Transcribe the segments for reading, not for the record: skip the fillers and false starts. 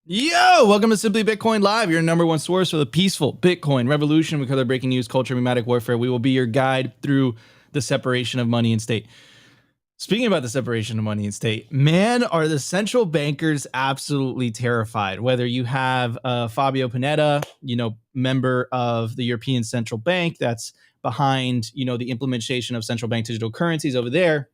Yo, welcome to Simply Bitcoin Live, your number one source for the peaceful Bitcoin revolution. We cover breaking news, culture, pneumatic warfare. We will be your guide through the separation of money and state. Speaking about the separation of money and state, man, are the central bankers absolutely terrified. Whether you have Fabio Panetta, member of the European Central Bank that's behind, the implementation of central bank digital currencies over there,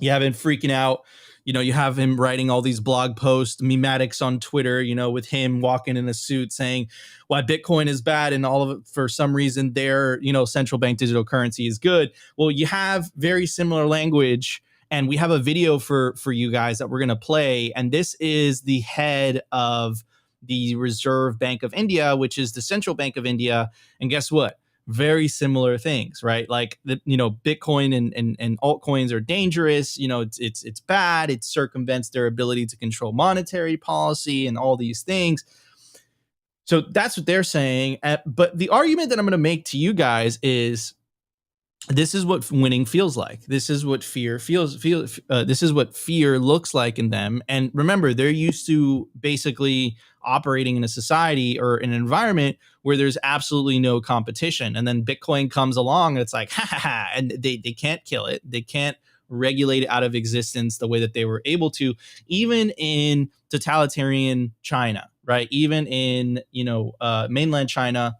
you have him freaking out. You have him writing all these blog posts, memetics on Twitter, with him walking in a suit saying why Bitcoin is bad and all of it for some reason their, central bank digital currency is good. Well, you have very similar language, and we have a video for you guys that we're going to play. And this is the head of the Reserve Bank of India, which is the Central Bank of India. And guess what? Very similar things, right? Like Bitcoin and altcoins are dangerous. It's bad. It circumvents their ability to control monetary policy and all these things. So that's what they're saying. But the argument that I'm going to make to you guys is this is what winning feels like. This is what fear this is what fear looks like in them. And remember, they're used to basically operating in a society or an environment where there's absolutely no competition. And then Bitcoin comes along and it's like, ha ha ha, and they can't kill it. They can't regulate it out of existence the way that they were able to, even in totalitarian China, right? Even in, mainland China,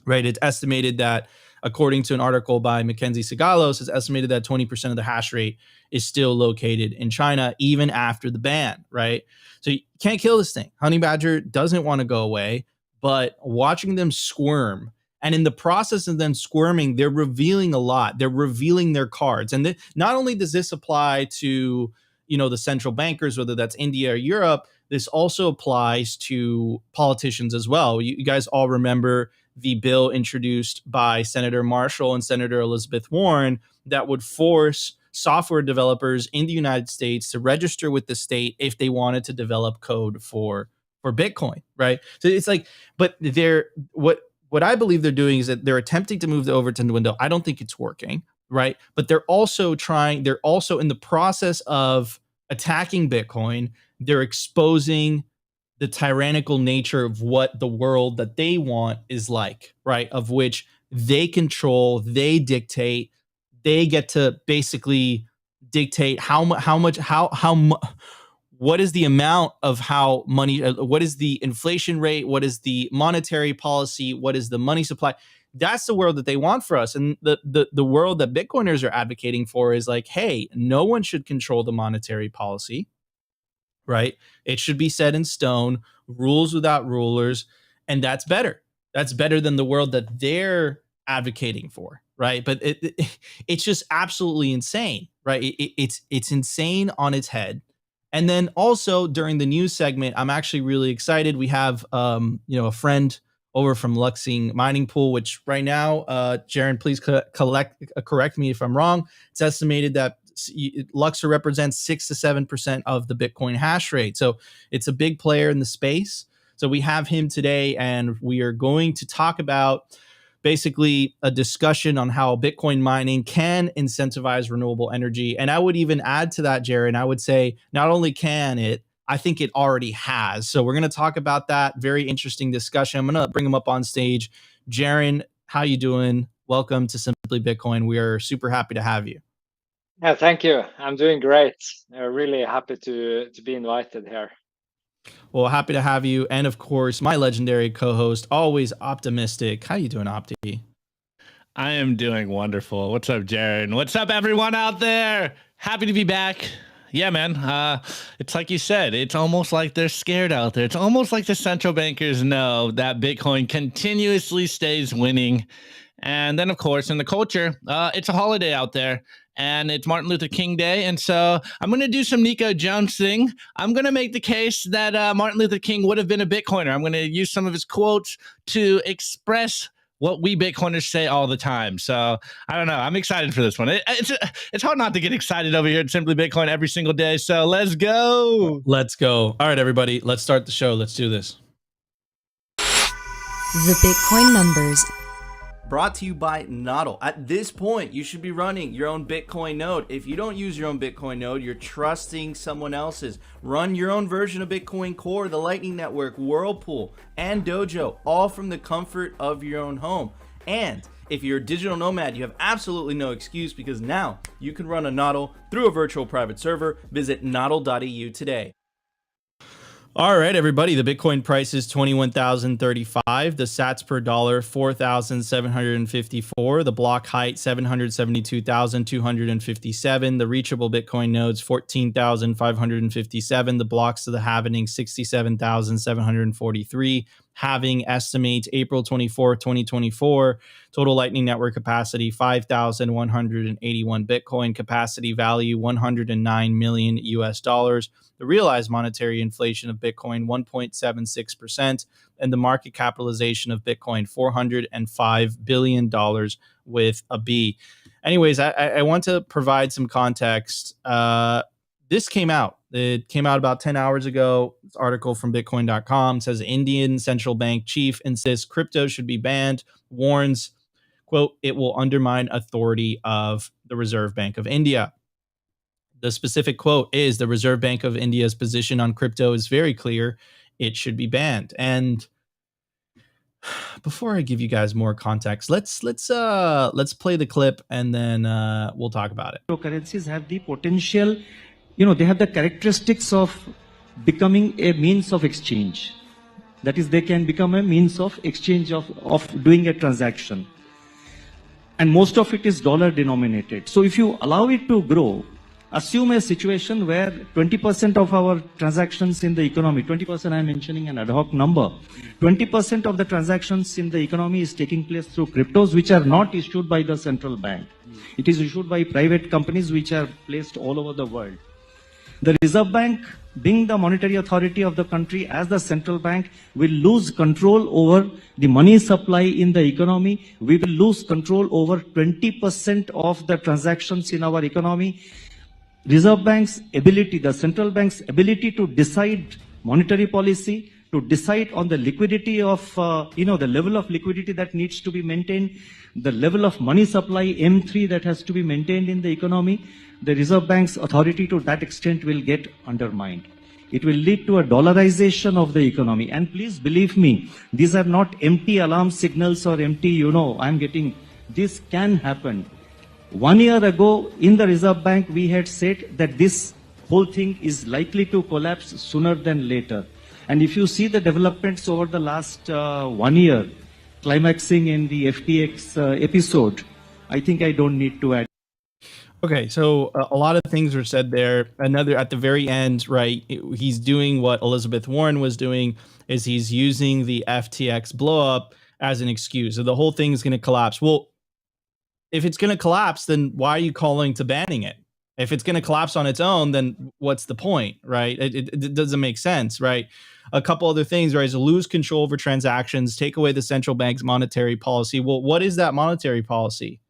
right? It's estimated that, according to an article by Mackenzie Sigalos, it's estimated that 20% of the hash rate is still located in China, even after the ban, right? So you can't kill this thing. Honey Badger doesn't want to go away, but watching them squirm, and in the process of them squirming, they're revealing a lot. They're revealing their cards. And not only does this apply to, the central bankers, whether that's India or Europe, this also applies to politicians as well. You guys all remember the bill introduced by Senator Marshall and Senator Elizabeth Warren that would force software developers in the United States to register with the state if they wanted to develop code for Bitcoin, right? So it's like, but what I believe they're doing is that they're attempting to move the Overton window. I don't think it's working, right? But they're also in the process of attacking Bitcoin. They're exposing the tyrannical nature of what the world that they want is like, right? Of which they control, they dictate, they get to basically dictate what is the amount of how money, what is the inflation rate, what is the monetary policy, what is the money supply. That's the world that they want for us. And the world that Bitcoiners are advocating for is like, hey, no one should control the monetary policy, right? It should be set in stone, rules without rulers, and that's better. That's better than the world that they're advocating for, right? But it's just absolutely insane, right? It's insane on its head. And then also during the news segment, I'm actually really excited. We have a friend over from Luxing Mining Pool, which right now, Jaron, please correct me if I'm wrong. It's estimated that Luxor represents 6 to 7% of the Bitcoin hash rate. So it's a big player in the space. So we have him today, and we are going to talk about basically a discussion on how Bitcoin mining can incentivize renewable energy. And I would even add to that, Jaron, I would say not only can it, I think it already has. So we're going to talk about that. Very interesting discussion. I'm going to bring him up on stage. Jaron, how you doing? Welcome to Simply Bitcoin. We are super happy to have you. Yeah, thank you. I'm doing great. Really happy to be invited here. Well, happy to have you. And of course, my legendary co-host, always optimistic. How you doing, Opti? I am doing wonderful. What's up, Jaron? What's up, everyone out there? Happy to be back. Yeah, man. It's like you said, it's almost like they're scared out there. It's almost like the central bankers know that Bitcoin continuously stays winning. And then, of course, in the culture, it's a holiday out there. And it's Martin Luther King Day. And so I'm going to do some Nico Jones thing. I'm going to make the case that Martin Luther King would have been a Bitcoiner. I'm going to use some of his quotes to express what we Bitcoiners say all the time. So I don't know. I'm excited for this one. It's hard not to get excited over here at Simply Bitcoin every single day. So let's go. Let's go. All right, everybody. Let's start the show. Let's do this. The Bitcoin numbers. brought to you by NODL. At this point, you should be running your own Bitcoin node. If you don't use your own Bitcoin node, you're trusting someone else's. Run your own version of Bitcoin Core, the Lightning Network, Whirlpool, and Dojo, all from the comfort of your own home. And if you're a digital nomad, you have absolutely no excuse, because now you can run a NODL through a virtual private server. Visit nodl.eu today. All right, everybody. The Bitcoin price is 21,035. The sats per dollar, 4,754. The block height, 772,257. The reachable Bitcoin nodes, 14,557. The blocks to the halvening, 67,743. Halving estimate April 24, 2024. Total Lightning Network capacity, 5,181 Bitcoin. Capacity value, 109 million US dollars. The realized monetary inflation of Bitcoin, 1.76%, and the market capitalization of Bitcoin, $405 billion with a B. Anyways, I want to provide some context. This came out. It came out about 10 hours ago. This article from Bitcoin.com says Indian central bank chief insists crypto should be banned, warns, quote, it will undermine authority of the Reserve Bank of India. The specific quote is, the Reserve Bank of India's position on crypto is very clear. It should be banned. And before I give you guys more context, let's play the clip, and then we'll talk about it. Cryptocurrencies have the potential, they have the characteristics of becoming a means of exchange. That is, they can become a means of exchange of doing a transaction. And most of it is dollar denominated. So if you allow it to grow, assume a situation where 20% of our transactions in the economy, 20% I'm mentioning an ad hoc number, 20% of the transactions in the economy is taking place through cryptos, which are not issued by the central bank. It is issued by private companies which are placed all over the world. The Reserve Bank, being the monetary authority of the country as the central bank, will lose control over the money supply in the economy. We will lose control over 20% of the transactions in our economy. Reserve Bank's ability, the central bank's ability to decide monetary policy, to decide on the liquidity of, the level of liquidity that needs to be maintained, the level of money supply, M3, that has to be maintained in the economy, the Reserve Bank's authority to that extent will get undermined. It will lead to a dollarization of the economy. And please believe me, these are not empty alarm signals or empty, this can happen. 1 year ago, in the Reserve Bank, we had said that this whole thing is likely to collapse sooner than later. And if you see the developments over the last 1 year, climaxing in the FTX episode, I think I don't need to add. Okay, so a lot of things were said there. Another, at the very end, right, he's doing what Elizabeth Warren was doing, is he's using the FTX blowup as an excuse. So the whole thing is going to collapse. Well, if it's going to collapse, then why are you calling to banning it? If it's going to collapse on its own, then what's the point, right? It doesn't make sense, right? A couple other things, right, is to lose control over transactions, take away the central bank's monetary policy. Well, what is that monetary policy,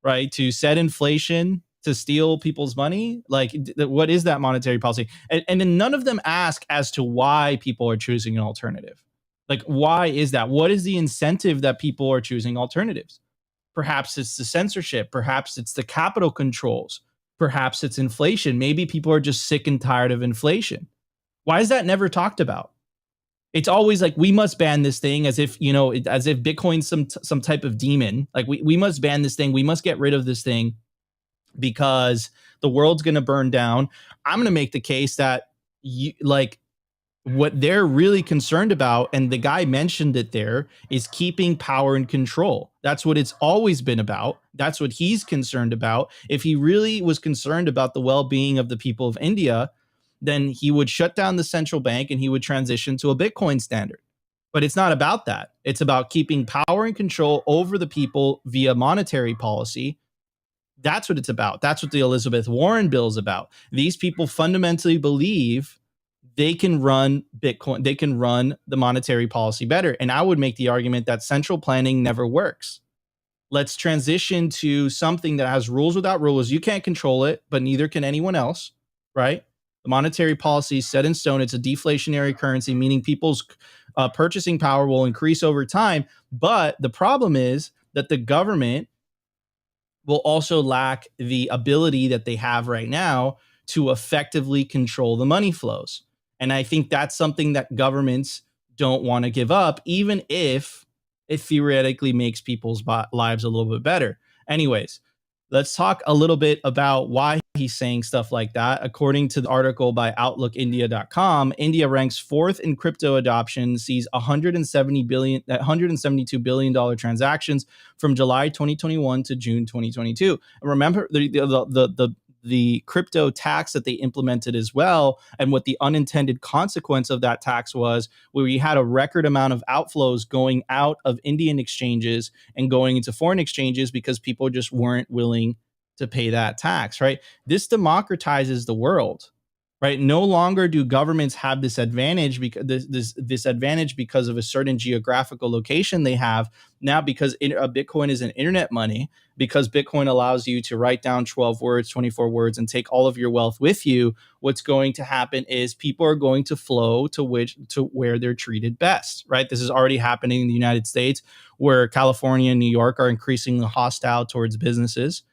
right? To set inflation, to steal people's money? Like, what is that monetary policy? And then none of them ask as to why people are choosing an alternative. Like, why is that? What is the incentive that people are choosing alternatives? Perhaps it's the censorship. Perhaps it's the capital controls. Perhaps it's inflation. Maybe people are just sick and tired of inflation. Why is that never talked about? It's always like, we must ban this thing, as if, as if Bitcoin's some type of demon. Like, we must ban this thing. We must get rid of this thing because the world's going to burn down. I'm going to make the case that what they're really concerned about, and the guy mentioned it there, is keeping power and control. That's what it's always been about. That's what he's concerned about. If he really was concerned about the well-being of the people of India, then he would shut down the central bank and he would transition to a Bitcoin standard. But it's not about that. It's about keeping power and control over the people via monetary policy. That's what it's about. That's what the Elizabeth Warren bill is about. These people fundamentally believe they can run Bitcoin, they can run the monetary policy better. And I would make the argument that central planning never works. Let's transition to something that has rules without rules. You can't control it, but neither can anyone else, right? The monetary policy is set in stone. It's a deflationary currency, meaning people's purchasing power will increase over time. But the problem is that the government will also lack the ability that they have right now to effectively control the money flows. And I think that's something that governments don't want to give up, even if it theoretically makes people's lives a little bit better. Anyways, let's talk a little bit about why he's saying stuff like that. According to the article by outlookindia.com, India ranks 4th in crypto adoption, sees $172 billion transactions from July 2021 to June 2022. And remember the crypto tax that they implemented as well, and what the unintended consequence of that tax was, where we had a record amount of outflows going out of Indian exchanges and going into foreign exchanges because people just weren't willing to pay that tax, right? This democratizes the world, right? No longer do governments have this advantage because this advantage because of a certain geographical location they have. Now, because Bitcoin is an internet money, because Bitcoin allows you to write down 12 words, 24 words, and take all of your wealth with you, what's going to happen is people are going to flow to where they're treated best, right? This is already happening in the United States, where California and New York are increasingly hostile towards businesses,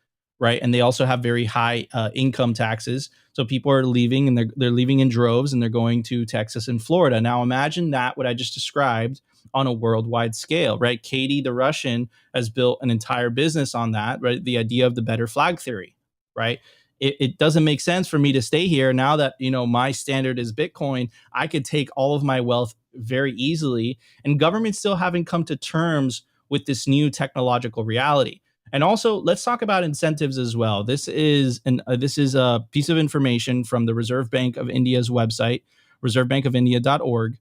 right? And they also have very high income taxes. So people are leaving, and they're leaving in droves, and they're going to Texas and Florida. Now imagine that, what I just described, on a worldwide scale, right? Katie, the Russian, has built an entire business on that, right? The idea of the better flag theory, right? It doesn't make sense for me to stay here now that, my standard is Bitcoin. I could take all of my wealth very easily, and governments still haven't come to terms with this new technological reality. And also, let's talk about incentives as well. This is a piece of information from the Reserve Bank of India's website, reservebankofindia.org.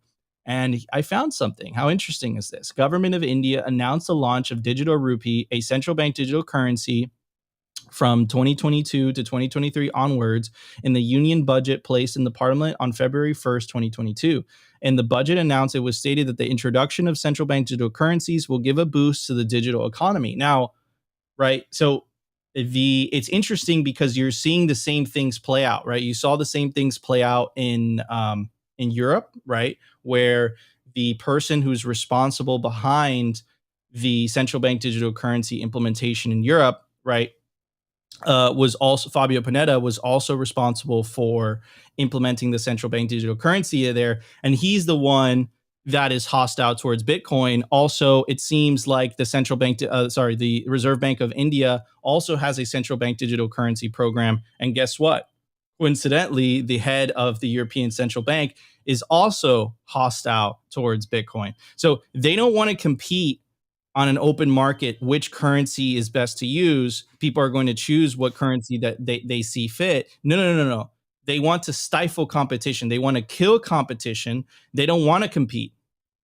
And I found something. How interesting is this? Government of India announced the launch of Digital Rupee, a central bank digital currency, from 2022 to 2023 onwards, in the union budget placed in the parliament on February 1st, 2022. In the budget announced, it was stated that the introduction of central bank digital currencies will give a boost to the digital economy. Now, right, so it's interesting because you're seeing the same things play out, right? You saw the same things play out in Europe, right, where the person who's responsible behind the central bank digital currency implementation in Europe, right, was also Fabio Panetta, was also responsible for implementing the central bank digital currency there, and he's the one that is hostile towards Bitcoin. Also, it seems like the Reserve Bank of India also has a central bank digital currency program, and guess what? Coincidentally, the head of the European Central Bank is also hostile towards Bitcoin. So they don't want to compete on an open market which currency is best to use. People are going to choose what currency that they see fit. No. They want to stifle competition. They want to kill competition. They don't want to compete.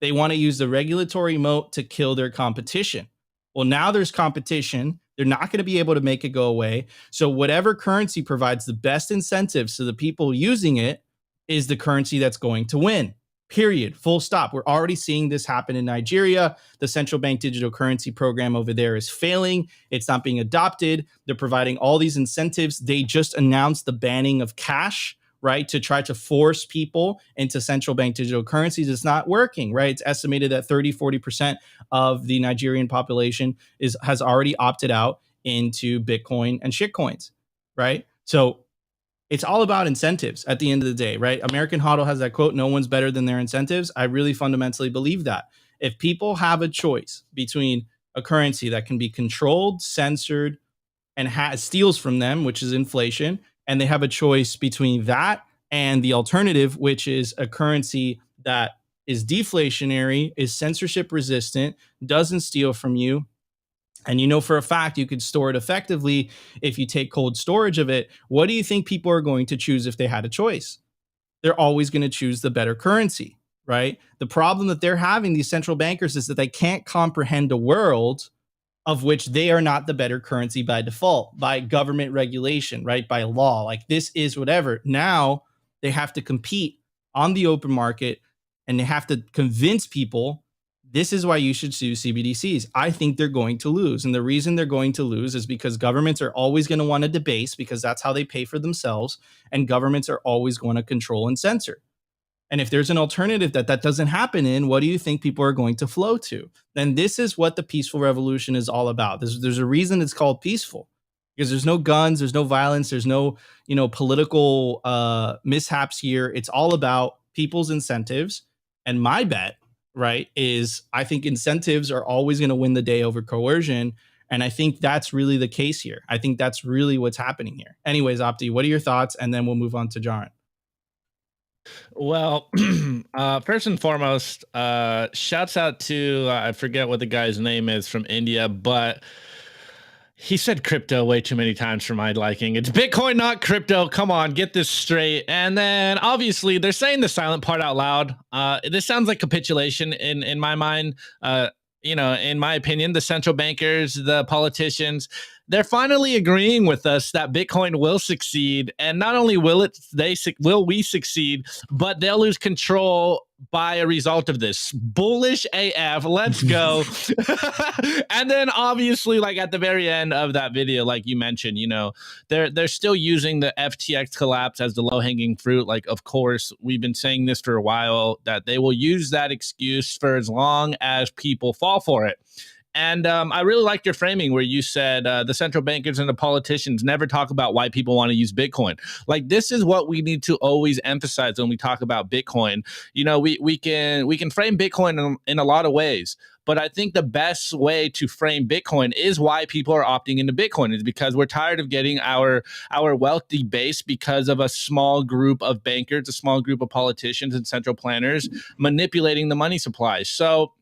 They want to use the regulatory moat to kill their competition. Well, now there's competition. They're not going to be able to make it go away. So whatever currency provides the best incentives to the people using it is the currency that's going to win. Period. Full stop. We're already seeing this happen in Nigeria. The central bank digital currency program over there is failing. It's not being adopted. They're providing all these incentives. They just announced the banning of cash, right, to try to force people into central bank digital currencies. It's not working, right? It's estimated that 30-40% of the Nigerian population has already opted out into Bitcoin and shitcoins, right? So it's all about incentives at the end of the day, right? American HODL has that quote, "No one's better than their incentives." I really fundamentally believe that. If people have a choice between a currency that can be controlled, censored, and steals from them, which is inflation, and they have a choice between that and the alternative, which is a currency that is deflationary, is censorship resistant, doesn't steal from you, and you know for a fact you could store it effectively if you take cold storage of it, what do you think people are going to choose if they had a choice? They're always going to choose the better currency, right? The problem that they're having, these central bankers, is that they can't comprehend a world of which they are not the better currency by default, by government regulation, right? By law. Like, this is whatever. Now they have to compete on the open market, and they have to convince people this is why you should sue CBDCs. I think they're going to lose. And the reason they're going to lose is because governments are always going to want to debase, because that's how they pay for themselves. And governments are always going to control and censor. And if there's an alternative that doesn't happen in, what do you think people are going to flow to? Then this is what the peaceful revolution is all about. There's a reason it's called peaceful, because there's no guns, there's no violence, there's no, political mishaps here. It's all about people's incentives. And my bet, right, is I think incentives are always going to win the day over coercion. And I think that's really the case here. I think that's really what's happening here. Anyways, Opti, what are your thoughts? And then we'll move on to Jaren. Well, first and foremost, shouts out to, I forget what the guy's name is from India, but he said crypto way too many times for my liking. It's Bitcoin, not crypto. Come on, get this straight. And then obviously they're saying the silent part out loud. This sounds like capitulation in my mind. In my opinion, the central bankers, the politicians, they're finally agreeing with us that Bitcoin will succeed. And not only will we succeed, but they'll lose control by a result of this. Bullish AF. Let's go. And then obviously, like at the very end of that video, like you mentioned, they're still using the FTX collapse as the low-hanging fruit. Like, of course, we've been saying this for a while, that they will use that excuse for as long as people fall for it. And I really liked your framing where you said the central bankers and the politicians never talk about why people want to use Bitcoin. Like, this is what we need to always emphasize when we talk about Bitcoin. We can frame Bitcoin in a lot of ways, but I think the best way to frame Bitcoin is why people are opting into Bitcoin is because we're tired of getting our wealthy base because of a small group of bankers, a small group of politicians and central planners manipulating the money supply. So,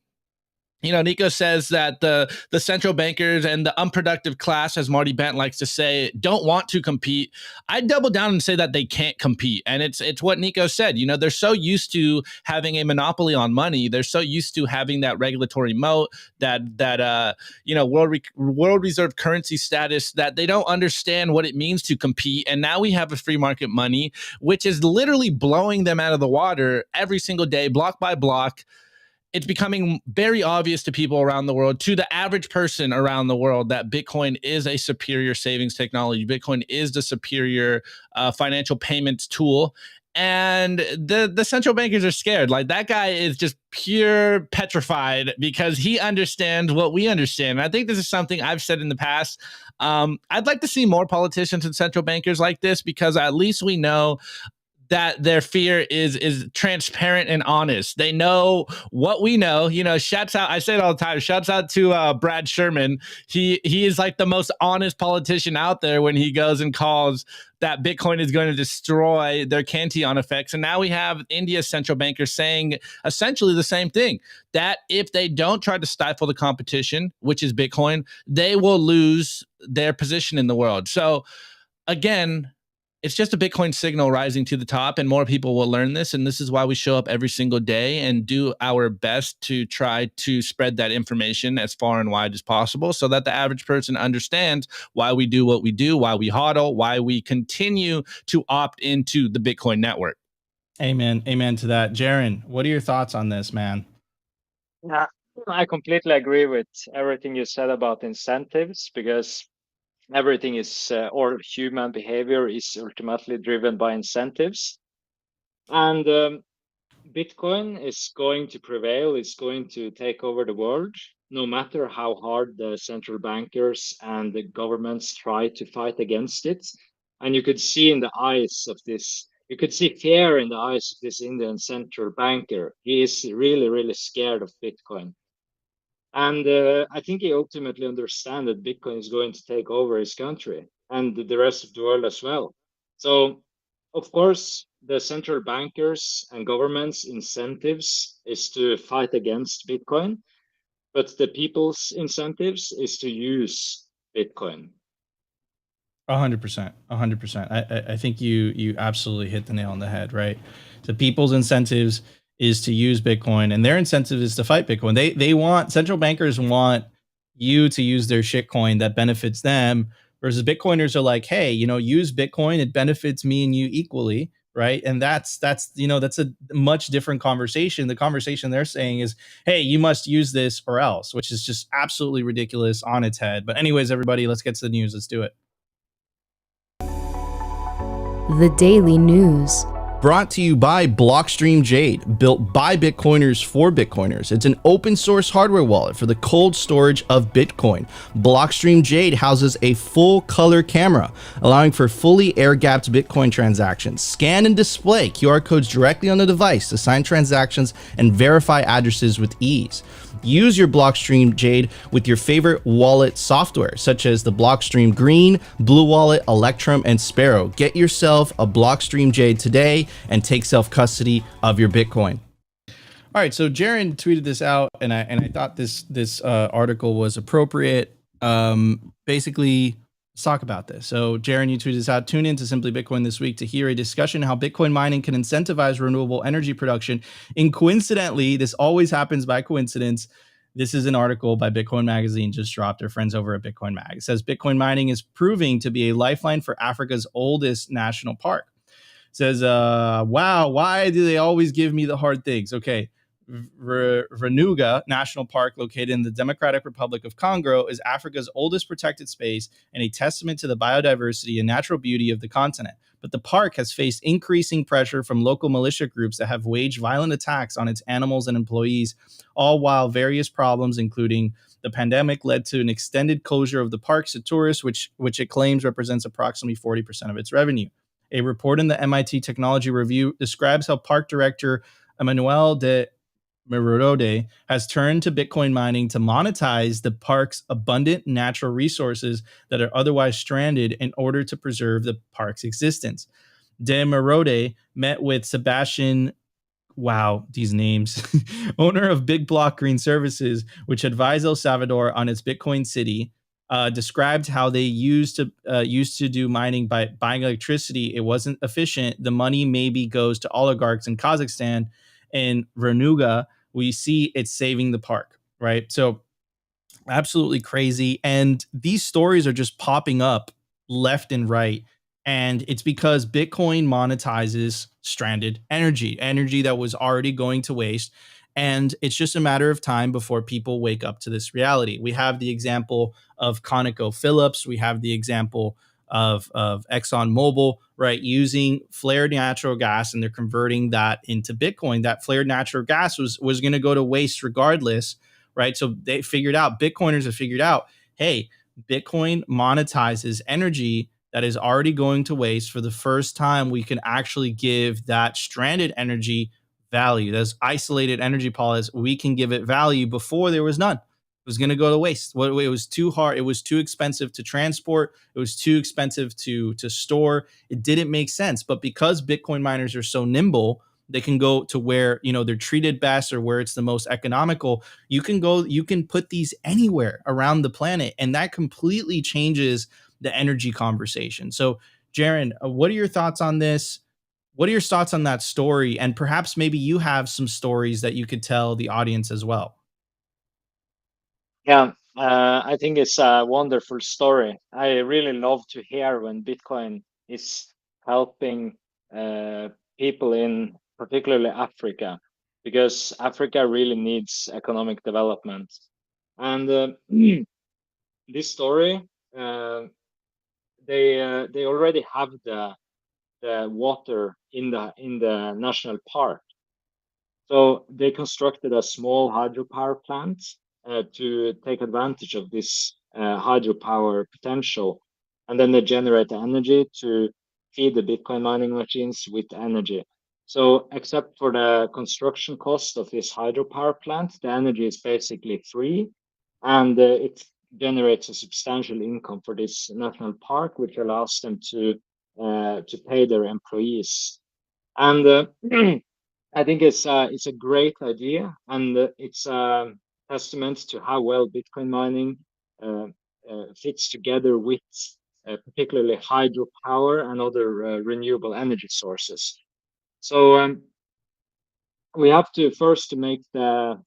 Nico says that the central bankers and the unproductive class, as Marty Bent likes to say, don't want to compete. I double down and say that they can't compete. And it's what Nico said. They're so used to having a monopoly on money. They're so used to having that regulatory moat, that world reserve currency status, that they don't understand what it means to compete. And now we have a free market money, which is literally blowing them out of the water every single day, block by block. It's becoming very obvious to people around the world, to the average person around the world, that Bitcoin is a superior savings technology. Bitcoin is the superior financial payments tool. And the central bankers are scared. Like, that guy is just pure petrified because he understands what we understand. And I think this is something I've said in the past. I'd like to see more politicians and central bankers like this, because at least we know that their fear is transparent and honest. They know what we know. Shouts out, I say it all the time, shouts out to Brad Sherman. He is like the most honest politician out there when he goes and calls that Bitcoin is going to destroy their Cantillon effects. And now we have India's central banker saying essentially the same thing, that if they don't try to stifle the competition, which is Bitcoin, they will lose their position in the world. So again, it's just a Bitcoin signal rising to the top, and more people will learn this. And this is why we show up every single day and do our best to try to spread that information as far and wide as possible, so that the average person understands why we do what we do, why we hodl, why we continue to opt into the Bitcoin network. Amen. Amen to that. Jaren, what are your thoughts on this, man? Yeah, I completely agree with everything you said about incentives, because everything is, or human behavior is ultimately driven by incentives. And Bitcoin is going to prevail. It's going to take over the world, no matter how hard the central bankers and the governments try to fight against it. And you could see in the eyes of this, you could see fear in the eyes of this Indian central banker. He is really, really scared of Bitcoin. And I think he ultimately understands that Bitcoin is going to take over his country and the rest of the world as well. So, of course, the central bankers and governments' incentives is to fight against Bitcoin, but the people's incentives is to use Bitcoin. 100%. 100%. I think you absolutely hit the nail on the head, right? The people's incentives is to use Bitcoin, and their incentive is to fight Bitcoin. They want, central bankers want you to use their shitcoin that benefits them, versus Bitcoiners are like, hey, use Bitcoin, it benefits me and you equally, right? And that's a much different conversation. The conversation they're saying is, hey, you must use this or else, which is just absolutely ridiculous on its head. But anyways, everybody, let's get to the news. Let's do it. The Daily News. Brought to you by Blockstream Jade, built by Bitcoiners for Bitcoiners. It's an open source hardware wallet for the cold storage of Bitcoin. Blockstream Jade houses a full color camera, allowing for fully air-gapped Bitcoin transactions. Scan and display QR codes directly on the device to sign transactions and verify addresses with ease. Use your Blockstream Jade with your favorite wallet software, such as the Blockstream Green, Blue Wallet, Electrum, and Sparrow. Get yourself a Blockstream Jade today and take self-custody of your Bitcoin. All right, so Jaron tweeted this out, and I thought this article was appropriate. Basically, let's talk about this. So Jaron, you tweeted this out. Tune in to Simply Bitcoin this week to hear a discussion how Bitcoin mining can incentivize renewable energy production. And coincidentally, this always happens by coincidence. This is an article by Bitcoin Magazine, just dropped. Their friends over at Bitcoin Mag. It says Bitcoin mining is proving to be a lifeline for Africa's oldest national park. It says, wow, why do they always give me the hard things? Okay. Renuga National Park, located in the Democratic Republic of Congo, is Africa's oldest protected space and a testament to the biodiversity and natural beauty of the continent. But the park has faced increasing pressure from local militia groups that have waged violent attacks on its animals and employees, all while various problems, including the pandemic, led to an extended closure of the parks to tourists, which it claims represents approximately 40% of its revenue. A report in the MIT Technology Review describes how park director Emmanuel de Merode has turned to Bitcoin mining to monetize the park's abundant natural resources that are otherwise stranded in order to preserve the park's existence. De Merode met with Sebastian, wow, these names, owner of Big Block Green Services, which advised El Salvador on its Bitcoin city, described how they used to do mining by buying electricity. It wasn't efficient. The money maybe goes to oligarchs in Kazakhstan. And Renuga, we see it's saving the park, right? So absolutely crazy. And these stories are just popping up left and right. And it's because Bitcoin monetizes stranded energy that was already going to waste. And it's just a matter of time before people wake up to this reality. We have the example of ConocoPhillips. We have the example of ExxonMobil, right, using flared natural gas, and they're converting that into Bitcoin. That flared natural gas was going to go to waste regardless, right? So they figured out, Bitcoiners have figured out, hey, Bitcoin monetizes energy that is already going to waste. For the first time, we can actually give that stranded energy value. Those isolated energy pods, we can give it value. Before, there was none. It was going to go to waste. It was too hard. It was too expensive to transport. It was too expensive to store. It didn't make sense. But because Bitcoin miners are so nimble, they can go to where, they're treated best or where it's the most economical. You can put these anywhere around the planet, and that completely changes the energy conversation. So, Jaron, what are your thoughts on this? What are your thoughts on that story? And perhaps maybe you have some stories that you could tell the audience as well. Yeah, I think it's a wonderful story. I really love to hear when Bitcoin is helping people in particularly Africa, because Africa really needs economic development. And this story, they already have the water in the national park. So they constructed a small hydropower plant to take advantage of this hydropower potential. And then they generate the energy to feed the Bitcoin mining machines with energy. So except for the construction cost of this hydropower plant, the energy is basically free, and it generates a substantial income for this national park, which allows them to pay their employees. And I think it's a great idea, and it's a testament to how well Bitcoin mining fits together with particularly hydropower and other renewable energy sources. So we have to first make the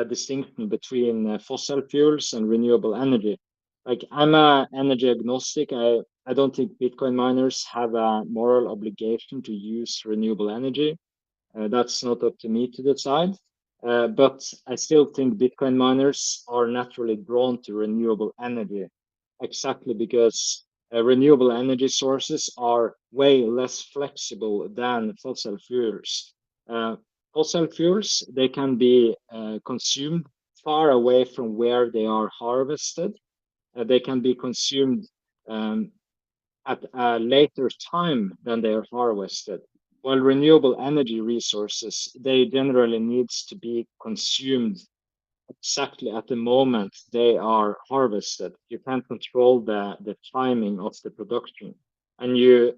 distinction between fossil fuels and renewable energy. Like, I'm a energy agnostic. I don't think Bitcoin miners have a moral obligation to use renewable energy. That's not up to me to decide. But I still think Bitcoin miners are naturally drawn to renewable energy, exactly because renewable energy sources are way less flexible than fossil fuels. Fossil fuels, they can be consumed far away from where they are harvested. They can be consumed at a later time than they are harvested. While renewable energy resources, they generally needs to be consumed exactly at the moment they are harvested. You can't control the timing of the production, and you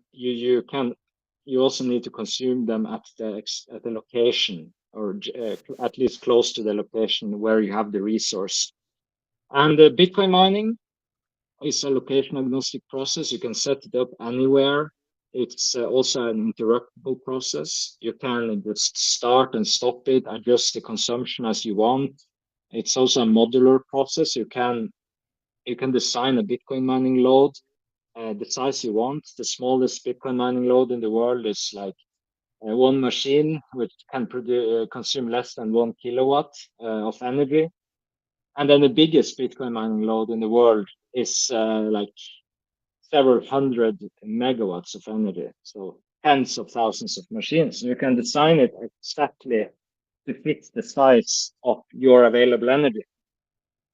also need to consume them at the location, or at least close to the location where you have the resource. And Bitcoin mining is a location agnostic process. You can set it up anywhere. It's also an interruptible process. You can just start and stop it, adjust the consumption as you want. It's also a modular process. You can design a Bitcoin mining load the size you want. The smallest Bitcoin mining load in the world is like one machine, which can consume less than 1 kilowatt of energy. And then the biggest Bitcoin mining load in the world is like several hundred megawatts of energy. So tens of thousands of machines. You can design it exactly to fit the size of your available energy.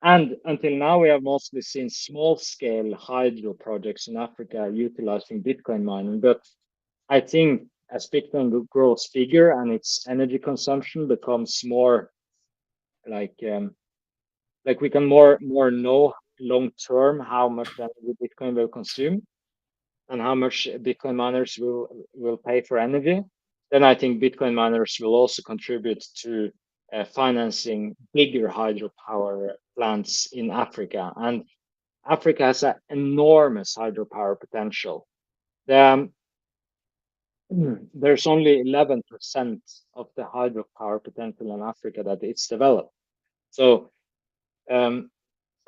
And until now, we have mostly seen small-scale hydro projects in Africa utilizing Bitcoin mining. But I think as Bitcoin grows bigger and its energy consumption becomes more like we can more know long term how much energy Bitcoin will consume and how much Bitcoin miners will pay for energy, then I think Bitcoin miners will also contribute to financing bigger hydropower plants in Africa. And Africa has an enormous hydropower potential. There's only 11% of the hydropower potential in Africa that it's developed. So, and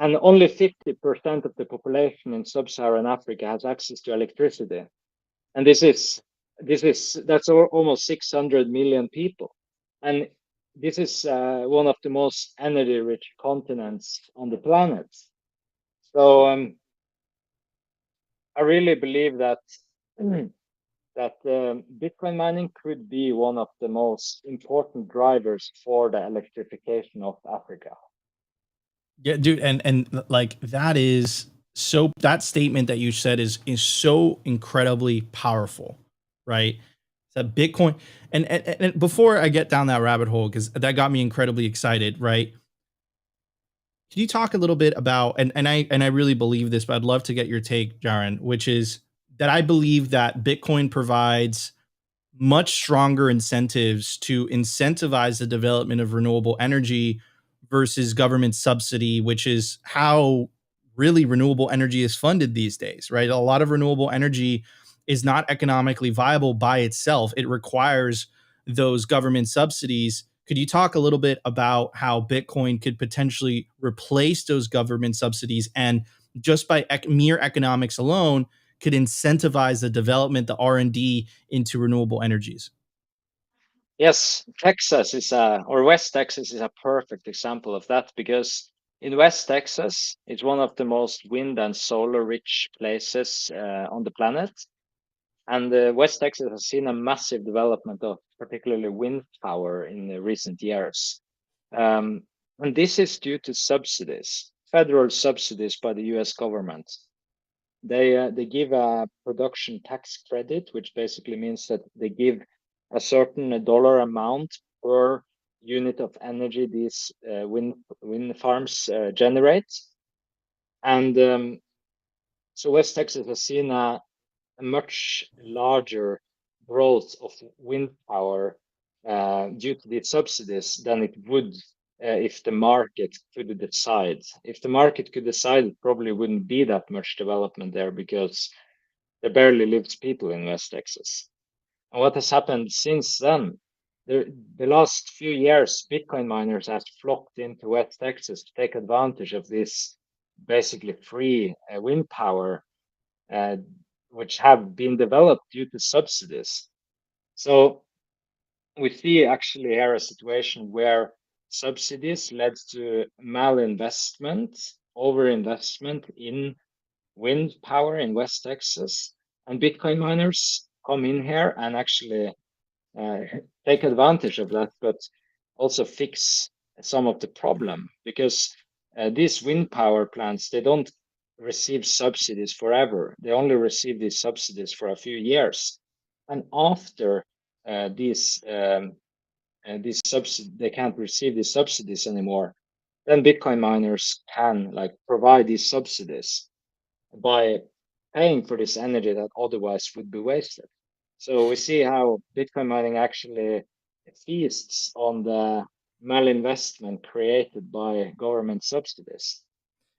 only 50% of the population in sub-Saharan Africa has access to electricity. And that's almost 600 million people. And this is one of the most energy-rich continents on the planet. So I really believe that Bitcoin mining could be one of the most important drivers for the electrification of Africa. Yeah, dude, and like that is so, that statement that you said is so incredibly powerful, right? That Bitcoin, and before I get down that rabbit hole, because that got me incredibly excited, right? Can you talk a little bit about, and I really believe this, but I'd love to get your take, Jaren, which is that I believe that Bitcoin provides much stronger incentives to incentivize the development of renewable energy versus government subsidy, which is how really renewable energy is funded these days, right? A lot of renewable energy is not economically viable by itself. It requires those government subsidies. Could you talk a little bit about how Bitcoin could potentially replace those government subsidies, and just by mere economics alone could incentivize the development, the R&D into renewable energies? Yes, West Texas is a perfect example of that, because in West Texas, it's one of the most wind and solar rich places on the planet. And West Texas has seen a massive development of particularly wind power in the recent years. And this is due to subsidies, federal subsidies by the US government. They give a production tax credit, which basically means that they give a certain dollar amount per unit of energy these wind farms generate. And so West Texas has seen a much larger growth of wind power due to the subsidies than it would if the market could decide. If the market could decide, it probably wouldn't be that much development there, because there barely lives people in West Texas. And what has happened since then? The last few years, Bitcoin miners have flocked into West Texas to take advantage of this basically free wind power, which have been developed due to subsidies. So we see actually here a situation where subsidies led to malinvestment, overinvestment in wind power in West Texas, and Bitcoin miners come in here and actually take advantage of that, but also fix some of the problem, because these wind power plants, they don't receive subsidies forever. They only receive these subsidies for a few years, and after these subsidies, they can't receive these subsidies anymore. Then Bitcoin miners can like provide these subsidies by paying for this energy that otherwise would be wasted. So we see how Bitcoin mining actually feasts on the malinvestment created by government subsidies.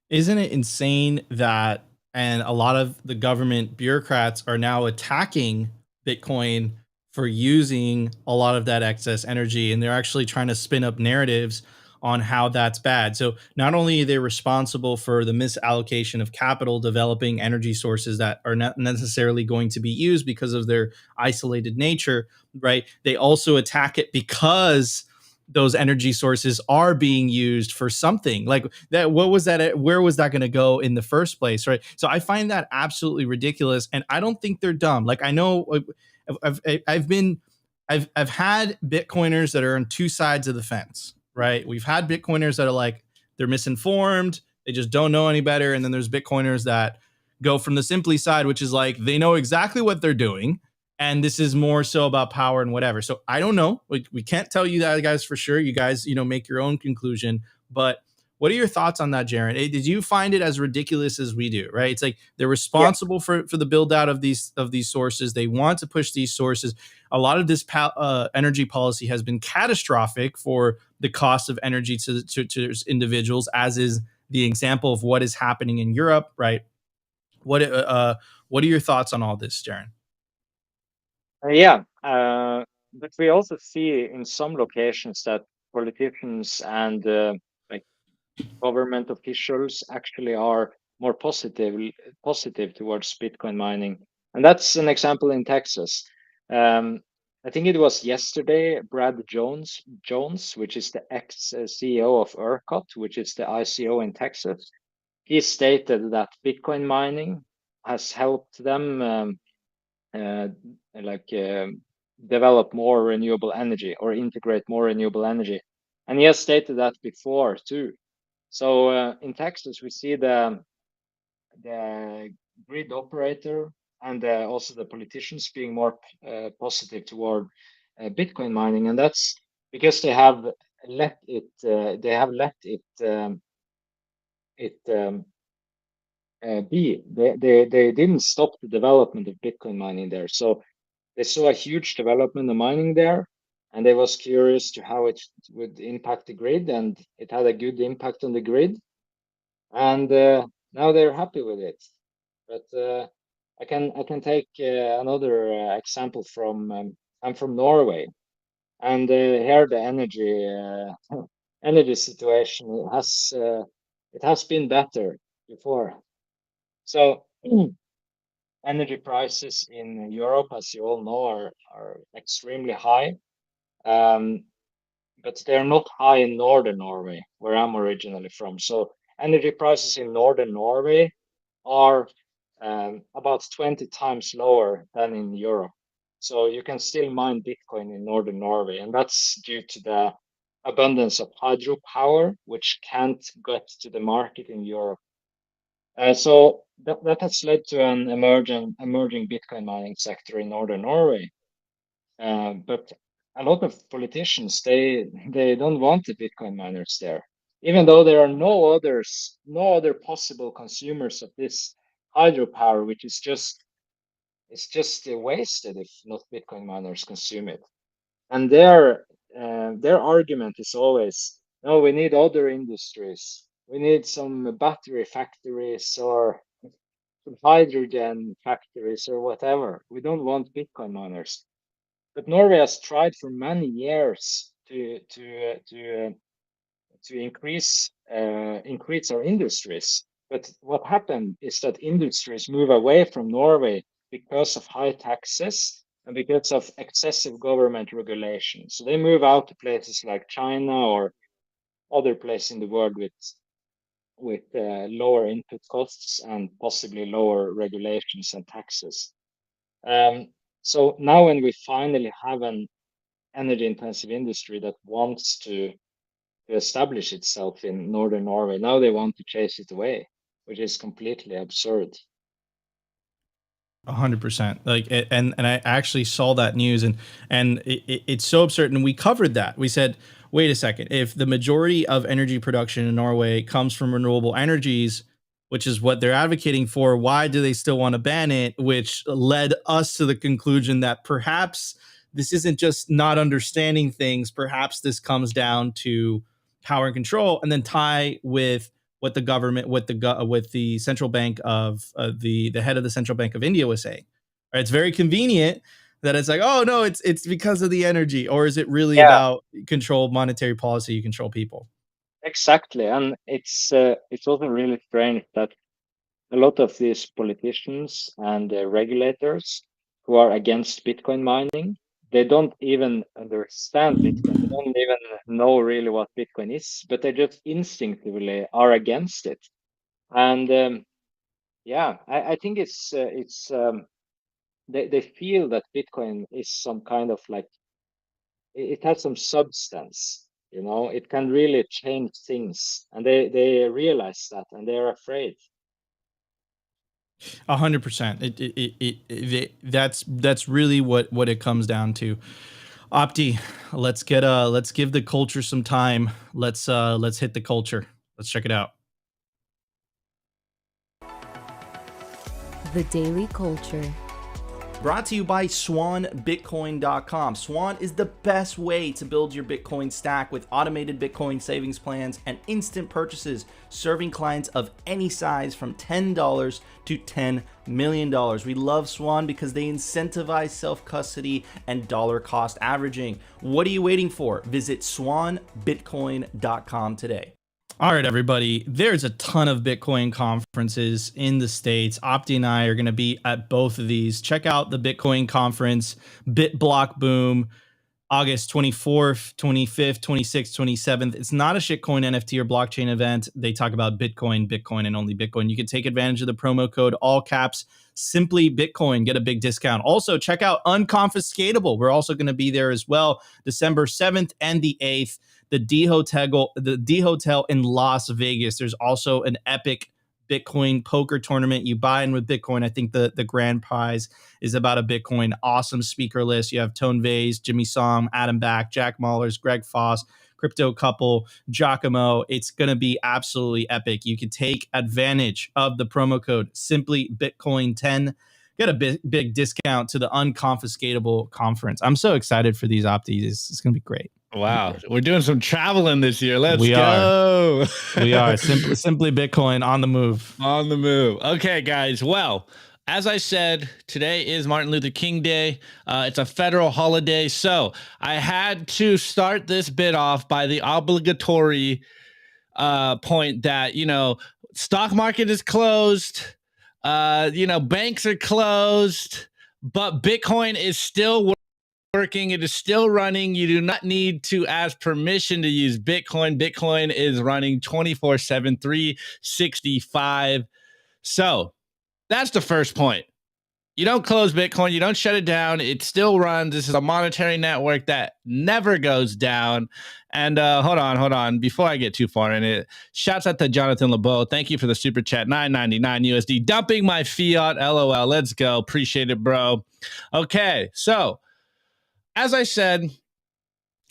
Isn't it insane that, and a lot of the government bureaucrats are now attacking Bitcoin for using a lot of that excess energy, and they're actually trying to spin up narratives on how that's bad. So not only are they responsible for the misallocation of capital developing energy sources that are not necessarily going to be used because of their isolated nature, right? They also attack it because those energy sources are being used for something like that. What was that? Where was that going to go in the first place? Right. So I find that absolutely ridiculous. And I don't think they're dumb. Like, I know I've had Bitcoiners that are on two sides of the fence, right? We've had Bitcoiners that are like, they're misinformed. They just don't know any better. And then there's Bitcoiners that go from the simply side, which is like, they know exactly what they're doing. And this is more so about power and whatever. So I don't know. We can't tell you that, guys, for sure. You guys, make your own conclusion. But what are your thoughts on that, Jaron? Did you find it as ridiculous as we do? Right? It's like they're responsible for the build out of these sources. They want to push these sources. A lot of this energy policy has been catastrophic for the cost of energy to individuals, as is the example of what is happening in Europe. Right? What are your thoughts on all this, Jaron? But we also see in some locations that politicians and like government officials actually are more positive towards Bitcoin mining, and that's an example in Texas. I think it was yesterday, Brad Jones, which is the ex-CEO of ERCOT, which is the ICO in Texas. He stated that Bitcoin mining has helped them develop more renewable energy or integrate more renewable energy. And he has stated that before too. So in Texas, we see the grid operator and also the politicians being more positive toward Bitcoin mining, and that's because they have let it be. They didn't stop the development of Bitcoin mining there. So they saw a huge development of mining there, and they was curious to how it would impact the grid, and it had a good impact on the grid. And now they're happy with it. But I can take another example from I'm from Norway, and here the energy situation has been better before. So energy prices in Europe, as you all know, are extremely high. But they're not high in northern Norway, where I'm originally from. So energy prices in northern Norway are about 20 times lower than in Europe. So you can still mine Bitcoin in northern Norway, and that's due to the abundance of hydropower, which can't get to the market in Europe. So that has led to an emerging Bitcoin mining sector in northern Norway. But a lot of politicians, they don't want the Bitcoin miners there, even though there are no other possible consumers of this hydropower, which is just wasted if not Bitcoin miners consume it. And their argument is always, no, we need other industries. We need some battery factories or some hydrogen factories or whatever. We don't want Bitcoin miners. But Norway has tried for many years to increase our industries. But what happened is that industries move away from Norway because of high taxes and because of excessive government regulation. So they move out to places like China or other places in the world with with lower input costs and possibly lower regulations and taxes. So now when we finally have an energy intensive industry that wants to establish itself in northern Norway, now they want to chase it away, which is completely absurd. 100%. Like, and I actually saw that news, and it's so absurd. And we covered that. We said, wait a second, if the majority of energy production in Norway comes from renewable energies, which is what they're advocating for, why do they still want to ban it? Which led us to the conclusion that perhaps this isn't just not understanding things. Perhaps this comes down to power and control, and then tie with what the government, with the central bank of the head of the central bank of India was saying. Right? It's very convenient that it's like, oh no, it's because of the energy, or is it really about control monetary policy? You control people. Exactly, and it's also really strange that a lot of these politicians and regulators who are against Bitcoin mining, they don't even understand Bitcoin. They don't even know really what Bitcoin is, but they just instinctively are against it. And I think they feel that Bitcoin is some kind of like, it has some substance, it can really change things, and they realize that, and they're afraid. 100%. That's really what it comes down to. Opti, let's give the culture some time. Let's hit the culture. Let's check it out. The Daily Culture. Brought to you by SwanBitcoin.com. Swan is the best way to build your Bitcoin stack with automated Bitcoin savings plans and instant purchases, serving clients of any size from $10 to $10 million. We love Swan because they incentivize self-custody and dollar cost averaging. What are you waiting for? Visit SwanBitcoin.com today. All right, everybody, there's a ton of Bitcoin conferences in the States. Opti and I are going to be at both of these. Check out the Bitcoin conference, BitBlock Boom, August 24th, 25th, 26th, 27th. It's not a shitcoin NFT or blockchain event. They talk about Bitcoin, and only Bitcoin. You can take advantage of the promo code, all caps, simply Bitcoin, get a big discount. Also, check out Unconfiscatable. We're also going to be there as well, December 7th and the 8th. The D Hotel in Las Vegas. There's also an epic Bitcoin poker tournament. You buy in with Bitcoin. I think the grand prize is about a Bitcoin. Awesome speaker list. You have Tone Vase, Jimmy Song, Adam Back, Jack Mahlers, Greg Foss, Crypto Couple, Giacomo. It's going to be absolutely epic. You can take advantage of the promo code Simply Bitcoin 10. Get a big discount to the Unconfiscatable conference. I'm so excited for these Optis. It's going to be great. Wow, we're doing some traveling this year. Let's We go. We are simply Bitcoin on the move. On the move. Okay, guys. Well, as I said, today is Martin Luther King Day. It's a federal holiday, so I had to start this bit off by the obligatory point that stock market is closed. Banks are closed, but Bitcoin is still working. It is still running. You do not need to ask permission to use Bitcoin. Bitcoin is running 24/7, 365. So that's the first point. You don't close Bitcoin. You don't shut it down. It still runs. This is a monetary network that never goes down. And hold on. Before I get too far in it, shouts out to Jonathan LeBeau. Thank you for the super chat, $9.99 USD. Dumping my fiat, LOL. Let's go. Appreciate it, bro. Okay, so as I said,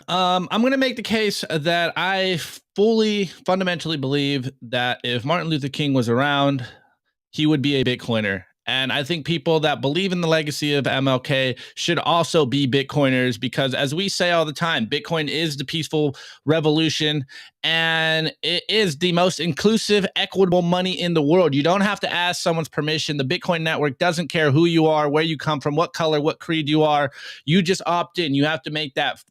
I'm going to make the case that I fundamentally believe that if Martin Luther King was around, he would be a Bitcoiner. And I think people that believe in the legacy of MLK should also be Bitcoiners, because as we say all the time, Bitcoin is the peaceful revolution, and it is the most inclusive, equitable money in the world. You don't have to ask someone's permission. The Bitcoin network doesn't care who you are, where you come from, what color, what creed you are. You just opt in. You have to make that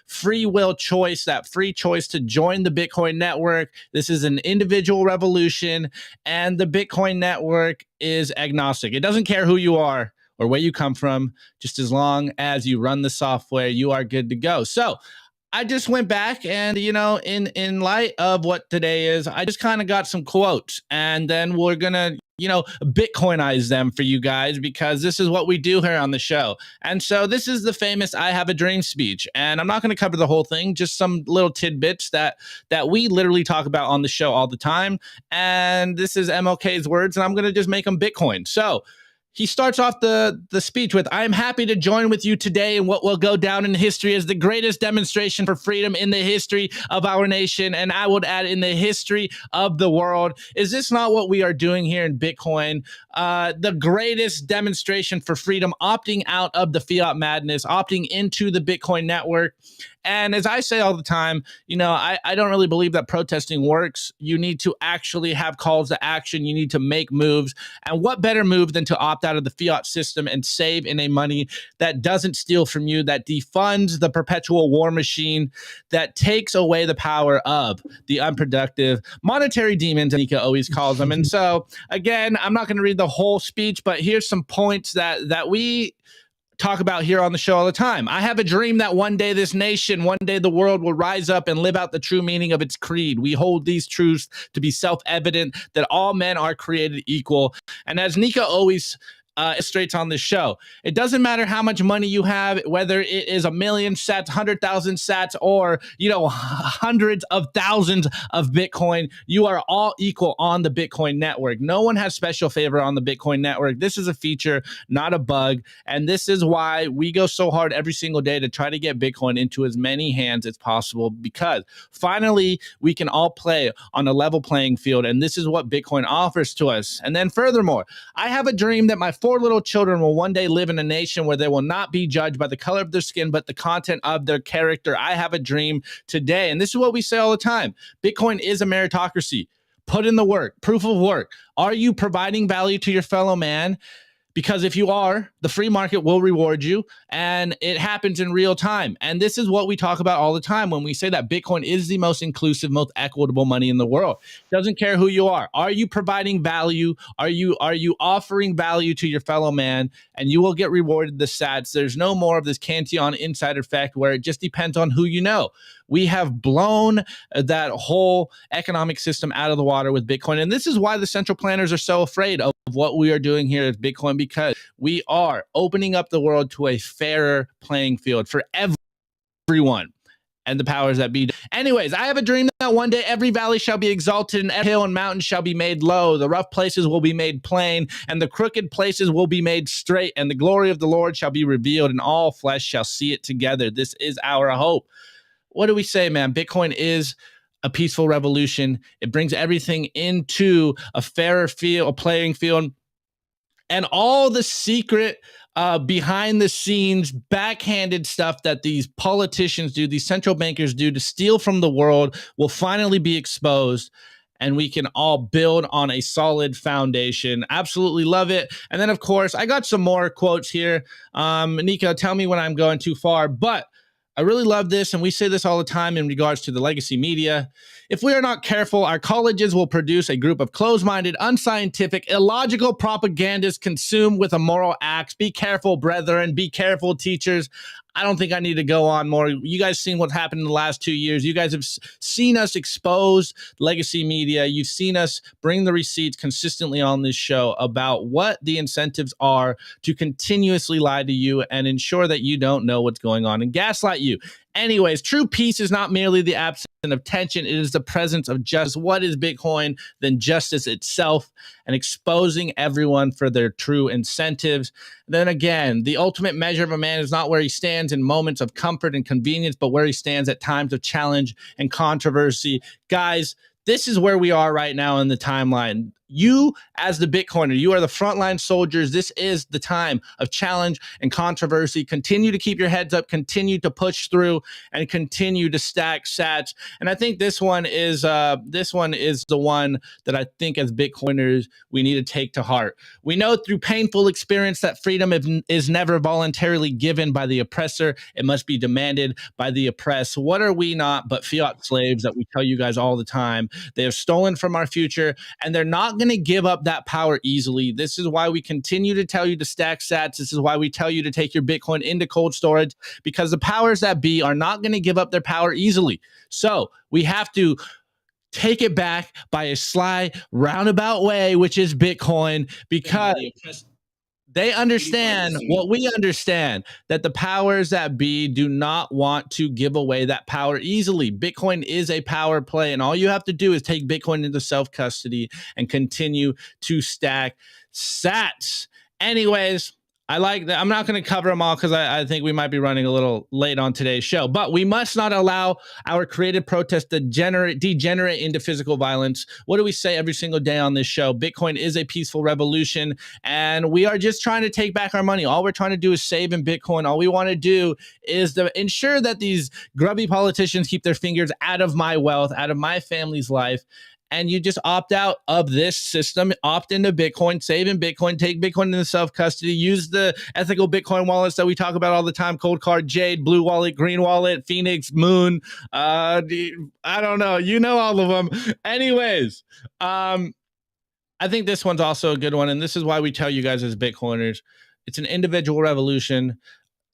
free will choice, that free choice to join the Bitcoin network. This is an individual revolution, and the Bitcoin network is agnostic. It doesn't care who you are or where you come from. Just as long as you run the software, you are good to go. So I just went back and, in light of what today is, I just kind of got some quotes, and then we're going to, Bitcoinize them for you guys, because this is what we do here on the show. And so this is the famous I Have a Dream speech. And I'm not going to cover the whole thing, just some little tidbits that we literally talk about on the show all the time. And this is MLK's words, and I'm going to just make them Bitcoin. So he starts off the speech with, "I am happy to join with you today in what will go down in history as the greatest demonstration for freedom in the history of our nation, and I would add in the history of the world." Is this not what we are doing here in Bitcoin? The greatest demonstration for freedom, opting out of the fiat madness, opting into the Bitcoin network. And as I say all the time, I don't really believe that protesting works. You need to actually have calls to action. You need to make moves. And what better move than to opt out of the fiat system and save in a money that doesn't steal from you, that defunds the perpetual war machine, that takes away the power of the unproductive monetary demons, Nika always calls them. And so, again, I'm not going to read the whole speech, but here's some points that we talk about here on the show all the time. I have a dream that one day this nation, one day the world will rise up and live out the true meaning of its creed. We hold these truths to be self-evident, that all men are created equal. And as Nika always illustrates on this show, it doesn't matter how much money you have, whether it is 1 million sats, 100,000 sats, or hundreds of thousands of Bitcoin. You are all equal on the Bitcoin network. No one has special favor on the Bitcoin network. This is a feature, not a bug, and this is why we go so hard every single day to try to get Bitcoin into as many hands as possible, because finally we can all play on a level playing field, and this is what Bitcoin offers to us. And then furthermore, I have a dream that my 4 little children will one day live in a nation where they will not be judged by the color of their skin, but the content of their character. I have a dream today. And this is what we say all the time. Bitcoin is a meritocracy. Put in the work, proof of work. Are you providing value to your fellow man? Because if you are, the free market will reward you, and it happens in real time. And this is what we talk about all the time when we say that Bitcoin is the most inclusive, most equitable money in the world. Doesn't care who you are. Are you providing value? Are you offering value to your fellow man? And you will get rewarded the sats. There's no more of this Cantillon insider effect where it just depends on who you know. We have blown that whole economic system out of the water with Bitcoin. And this is why the central planners are so afraid of what we are doing here at Bitcoin, because we are opening up the world to a fairer playing field for everyone and the powers that be. Anyways, I have a dream that one day every valley shall be exalted, and every hill and mountain shall be made low. The rough places will be made plain, and the crooked places will be made straight, and the glory of the Lord shall be revealed, and all flesh shall see it together. This is our hope. What do we say, man? Bitcoin is a peaceful revolution. It brings everything into a fairer field, a playing field, and all the secret behind the scenes, backhanded stuff that these politicians do, these central bankers do to steal from the world will finally be exposed. And we can all build on a solid foundation. Absolutely love it. And then, of course, I got some more quotes here. Nico, tell me when I'm going too far, but I really love this, and we say this all the time in regards to the legacy media. If we are not careful, our colleges will produce a group of closed-minded, unscientific, illogical propagandists consumed with immoral acts. Be careful, brethren. Be careful, teachers. I don't think I need to go on more. You guys seen what happened in the last 2 years. You guys have seen us expose legacy media. You've seen us bring the receipts consistently on this show about what the incentives are to continuously lie to you and ensure that you don't know what's going on and gaslight you. Anyways, true peace is not merely the absence of tension. It is the presence of justice. What is Bitcoin than justice itself, and exposing everyone for their true incentives? Then again, the ultimate measure of a man is not where he stands in moments of comfort and convenience, but where he stands at times of challenge and controversy. Guys, this is where we are right now in the timeline. You, as the Bitcoiner, you are the frontline soldiers. This is the time of challenge and controversy. Continue to keep your heads up, continue to push through, and continue to stack sats. And I think this one is the one that I think as Bitcoiners we need to take to heart. We know through painful experience that freedom is never voluntarily given by the oppressor. It must be demanded by the oppressed. What are we not but fiat slaves that we tell you guys all the time? They have stolen from our future, and they're not going to give up that power easily. This is why we continue to tell you to stack sats. This is why we tell you to take your Bitcoin into cold storage, because the powers that be are not going to give up their power easily. So we have to take it back by a sly, roundabout way, which is Bitcoin, because they understand what we understand, that the powers that be do not want to give away that power easily. Bitcoin is a power play, and all you have to do is take Bitcoin into self-custody and continue to stack sats. Anyways, I like that. I'm not going to cover them all because I think we might be running a little late on today's show, but we must not allow our creative protest to degenerate into physical violence. What do we say every single day on this show? Bitcoin is a peaceful revolution, and we are just trying to take back our money. All we're trying to do is save in Bitcoin. All we want to do is to ensure that these grubby politicians keep their fingers out of my wealth, out of my family's life. And you just opt out of this system, opt into Bitcoin, save in Bitcoin, take Bitcoin into self-custody, use the ethical Bitcoin wallets that we talk about all the time: Cold Card, Jade, Blue Wallet, Green Wallet, Phoenix, Moon. I don't know. You know all of them. Anyways, I think this one's also a good one. And this is why we tell you guys as Bitcoiners, it's an individual revolution.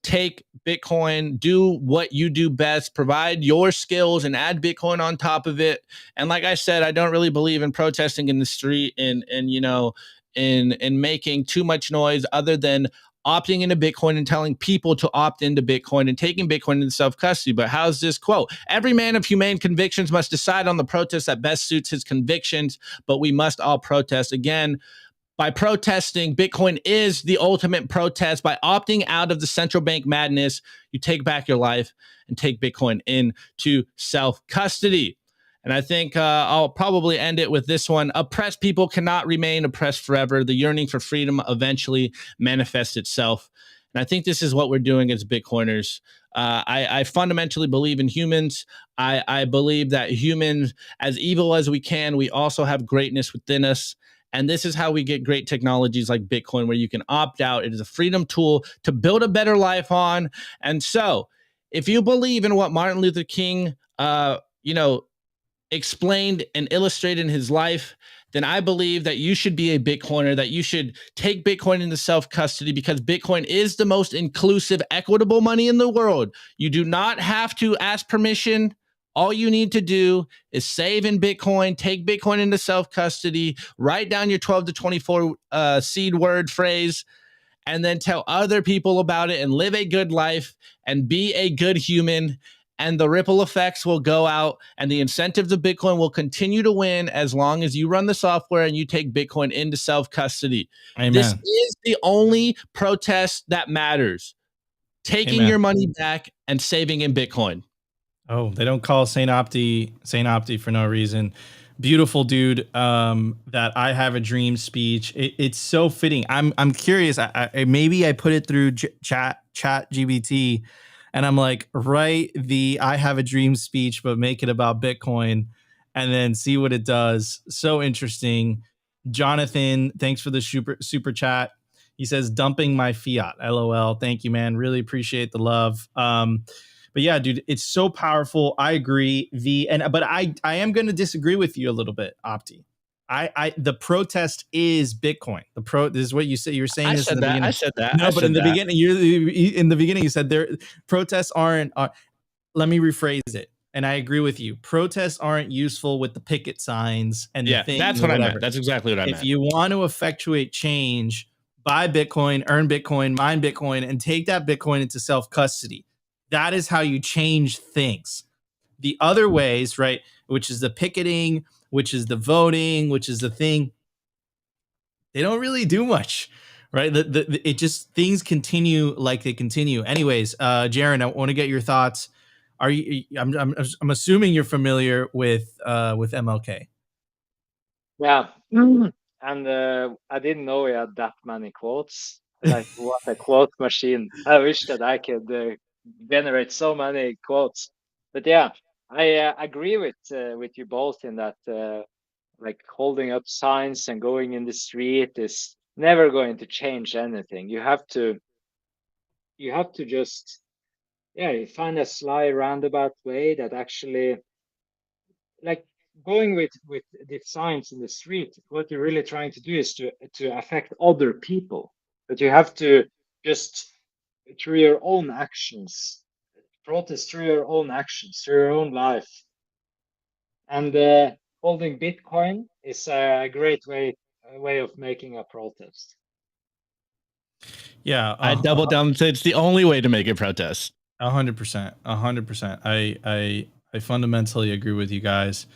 Take Bitcoin, do what you do best, provide your skills and add Bitcoin on top of it. And like I said, I don't really believe in protesting in the street and you know, in making too much noise other than opting into Bitcoin and telling people to opt into Bitcoin and taking Bitcoin into self-custody. But how's this quote? Every man of humane convictions must decide on the protest that best suits his convictions, but we must all protest. Again, by protesting, Bitcoin is the ultimate protest. By opting out of the central bank madness, you take back your life and take Bitcoin into self-custody. And I think I'll probably end it with this one. Oppressed people cannot remain oppressed forever. The yearning for freedom eventually manifests itself. And I think this is what we're doing as Bitcoiners. I fundamentally believe in humans. I believe that humans, as evil as we can, we also have greatness within us. And this is how we get great technologies like Bitcoin, where you can opt out. It is a freedom tool to build a better life on. And so if you believe in what Martin Luther King, explained and illustrated in his life, then I believe that you should be a Bitcoiner, that you should take Bitcoin into self-custody, because Bitcoin is the most inclusive, equitable money in the world. You do not have to ask permission. All you need to do is save in Bitcoin, take Bitcoin into self-custody, write down your 12 to 24 seed word phrase, and then tell other people about it and live a good life and be a good human. And the ripple effects will go out, and the incentives of Bitcoin will continue to win as long as you run the software and you take Bitcoin into self-custody. Amen. This is the only protest that matters. Taking your money back and saving in Bitcoin. Oh, they don't call Saint Opti for no reason. Beautiful dude. That I have a dream speech. It's so fitting. I'm curious. Maybe I put it through chat GBT, and I'm like, write the I have a dream speech, but make it about Bitcoin, and then see what it does. So interesting. Jonathan, thanks for the super chat. He says, dumping my fiat. LOL. Thank you, man. Really appreciate the love. But yeah, dude, it's so powerful. I agree. But I am going to disagree with you a little bit, Opti. The protest is Bitcoin. This is what you say. You're saying this in the beginning. I said that. No, but in the beginning, you said protests aren't. Let me rephrase it. And I agree with you. Protests aren't useful with the picket signs and the things. That's what I meant. That's exactly what I meant. If you want to effectuate change, buy Bitcoin, earn Bitcoin, mine Bitcoin, and take that Bitcoin into self-custody. That is how you change things. The other ways, right, which is the picketing, which is the voting, which is the thing, they don't really do much, right? It just, things continue like they continue. Anyways, Jaron, I want to get your thoughts. Are you? I'm assuming you're familiar with MLK. Yeah, and I didn't know he had that many quotes. Like, what a quote machine! I wish that I could generate so many quotes. But yeah, I agree with you both in that like holding up signs and going in the street is never going to change anything. You have to just find a sly roundabout way that actually, like, going with the signs in the street, what you're really trying to do is to affect other people. But you have to just through your own actions, protest through your own actions, through your own life. And holding Bitcoin is a great way of making a protest. Yeah, I double down and say it's the only way to make a protest. 100%, 100%. I fundamentally agree with you guys.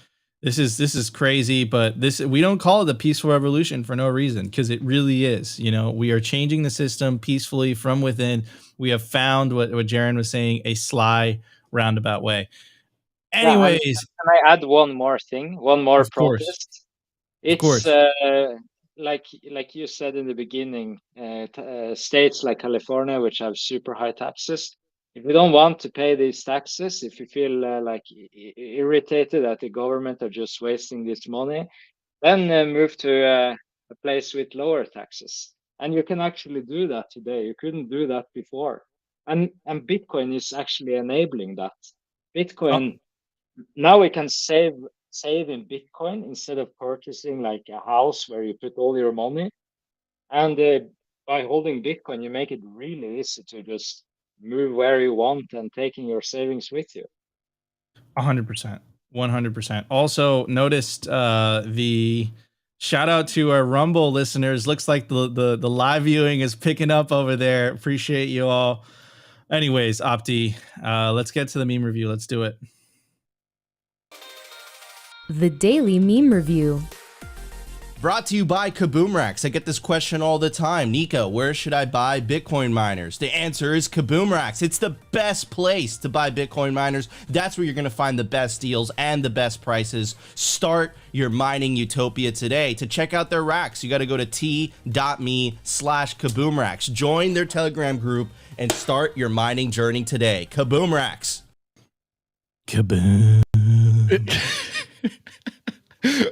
This is crazy, but we don't call it the peaceful revolution for no reason, because it really is. You know, we are changing the system peacefully from within. We have found what Jaren was saying, a sly roundabout way. Anyways, can I add one more thing? One more of course, protest. of course. It's like you said in the beginning, states like California, which have super high taxes. If you don't want to pay these taxes, if you feel like irritated that the government are just wasting this money, then move to a place with lower taxes. And you can actually do that today. You couldn't do that before. And Bitcoin is actually enabling that. Bitcoin, now we can save in Bitcoin instead of purchasing like a house where you put all your money. And by holding Bitcoin, you make it really easy to just move where you want and taking your savings with you. 100%, 100%. Also noticed the shout out to our Rumble listeners. Looks like the live viewing is picking up over there. Appreciate you all. Anyways, Opti, let's get to the meme review. Let's do it. The Daily Meme Review. Brought to you by Kaboomracks. I get this question all the time. Nico, where should I buy Bitcoin miners? The answer is Kaboomracks. It's the best place to buy Bitcoin miners. That's where you're going to find the best deals and the best prices. Start your mining utopia today. To check out their racks, you got to go to t.me/Kaboomracks. Join their Telegram group and start your mining journey today. Kaboomracks. Kaboom.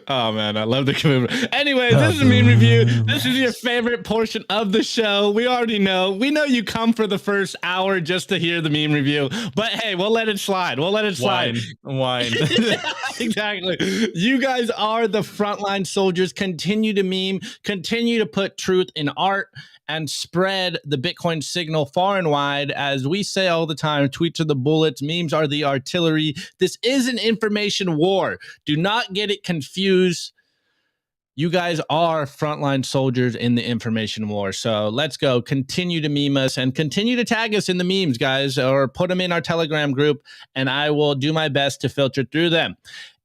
Oh man, I love the commitment. Anyways, this is a meme review. This is your favorite portion of the show. We already know. We know you come for the first hour just to hear the meme review. But hey, we'll let it slide. We'll let it slide. Wine. Yeah, exactly. You guys are the frontline soldiers. Continue to meme. Continue to put truth in art and spread the Bitcoin signal far and wide. As we say all the time, tweets are the bullets, memes are the artillery. This is an information war. Do not get it confused. You guys are frontline soldiers in the information war. So let's go. Continue to meme us and continue to tag us in the memes, guys, or put them in our Telegram group, and I will do my best to filter through them.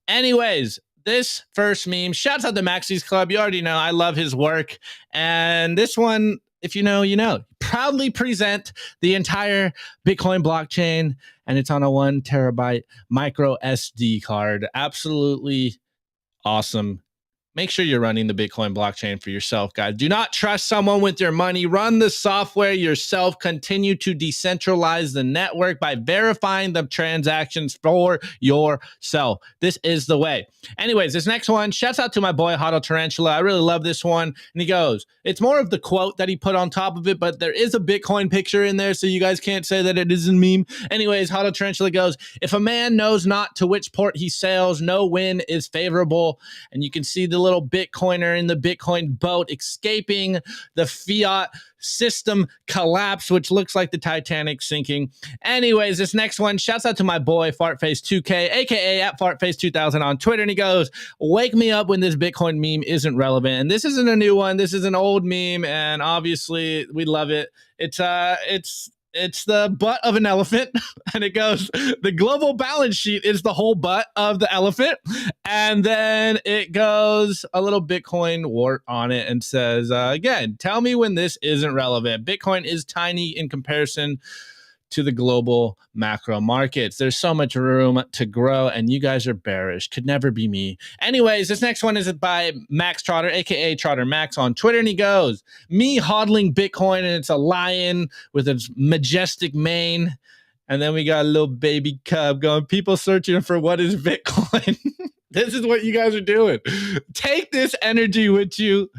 Anyways, this first meme, shouts out to Maxie's Club. You already know I love his work. And this one, if you know, you know. Proudly present the entire Bitcoin blockchain, and it's on a 1 terabyte micro SD card. Absolutely awesome. Make sure you're running the Bitcoin blockchain for yourself, guys. Do not trust someone with your money. Run the software yourself. Continue to decentralize the network by verifying the transactions for yourself. This is the way. Anyways, this next one, shouts out to my boy, Hodl Tarantula. I really love this one. And he goes, it's more of the quote that he put on top of it, but there is a Bitcoin picture in there, so you guys can't say that it isn't meme. Anyways, Hodl Tarantula goes, if a man knows not to which port he sails, no wind is favorable. And you can see the little Bitcoiner in the Bitcoin boat escaping the fiat system collapse, which looks like the Titanic sinking. Anyways, this next one, shouts out to my boy Fartface2K, aka at Fartface2000 on Twitter, and he goes, wake me up when this Bitcoin meme isn't relevant. And this isn't a new one, this is an old meme, and obviously we love it. It's the butt of an elephant, and it goes, the global balance sheet is the whole butt of the elephant. And then it goes a little Bitcoin wart on it and says, again, tell me when this isn't relevant. Bitcoin is tiny in comparison to the global macro markets. There's so much room to grow, and you guys are bearish. Could never be me. Anyways, this next one is by Max Trotter, aka Trotter Max on Twitter, and he goes, me hodling Bitcoin, and it's a lion with its majestic mane. And then we got a little baby cub going, people searching for what is Bitcoin. This is what you guys are doing. Take this energy with you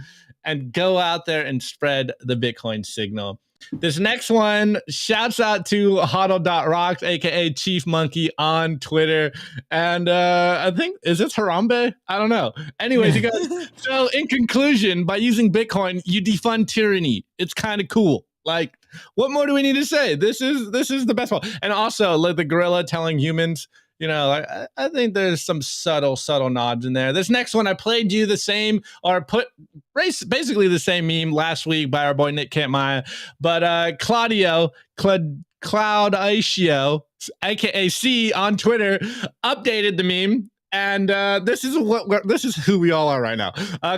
and go out there and spread the Bitcoin signal. This next one, shouts out to hodl.rocks, aka Chief Monkey on Twitter. And I think, is this Harambe? I don't know. Anyways, you guys, so in conclusion, by using Bitcoin, you defund tyranny. It's kind of cool. Like, what more do we need to say? This is the best one. And also, like the gorilla telling humans, you know, I think there's some subtle nods in there. This next one, I played you the same, or put basically the same meme last week by our boy Nick Kentmeyer, but Claudio Cloud aka C on Twitter, updated the meme. And this is who we all are right now.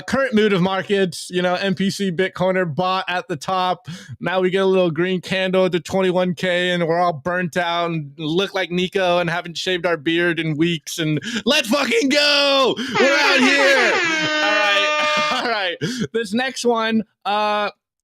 Current mood of markets, you know, NPC Bitcoiner bought at the top. Now we get a little green candle at the 21K, and we're all burnt out and look like Nico and haven't shaved our beard in weeks. And let's fucking go! We're out here. All right. This next one.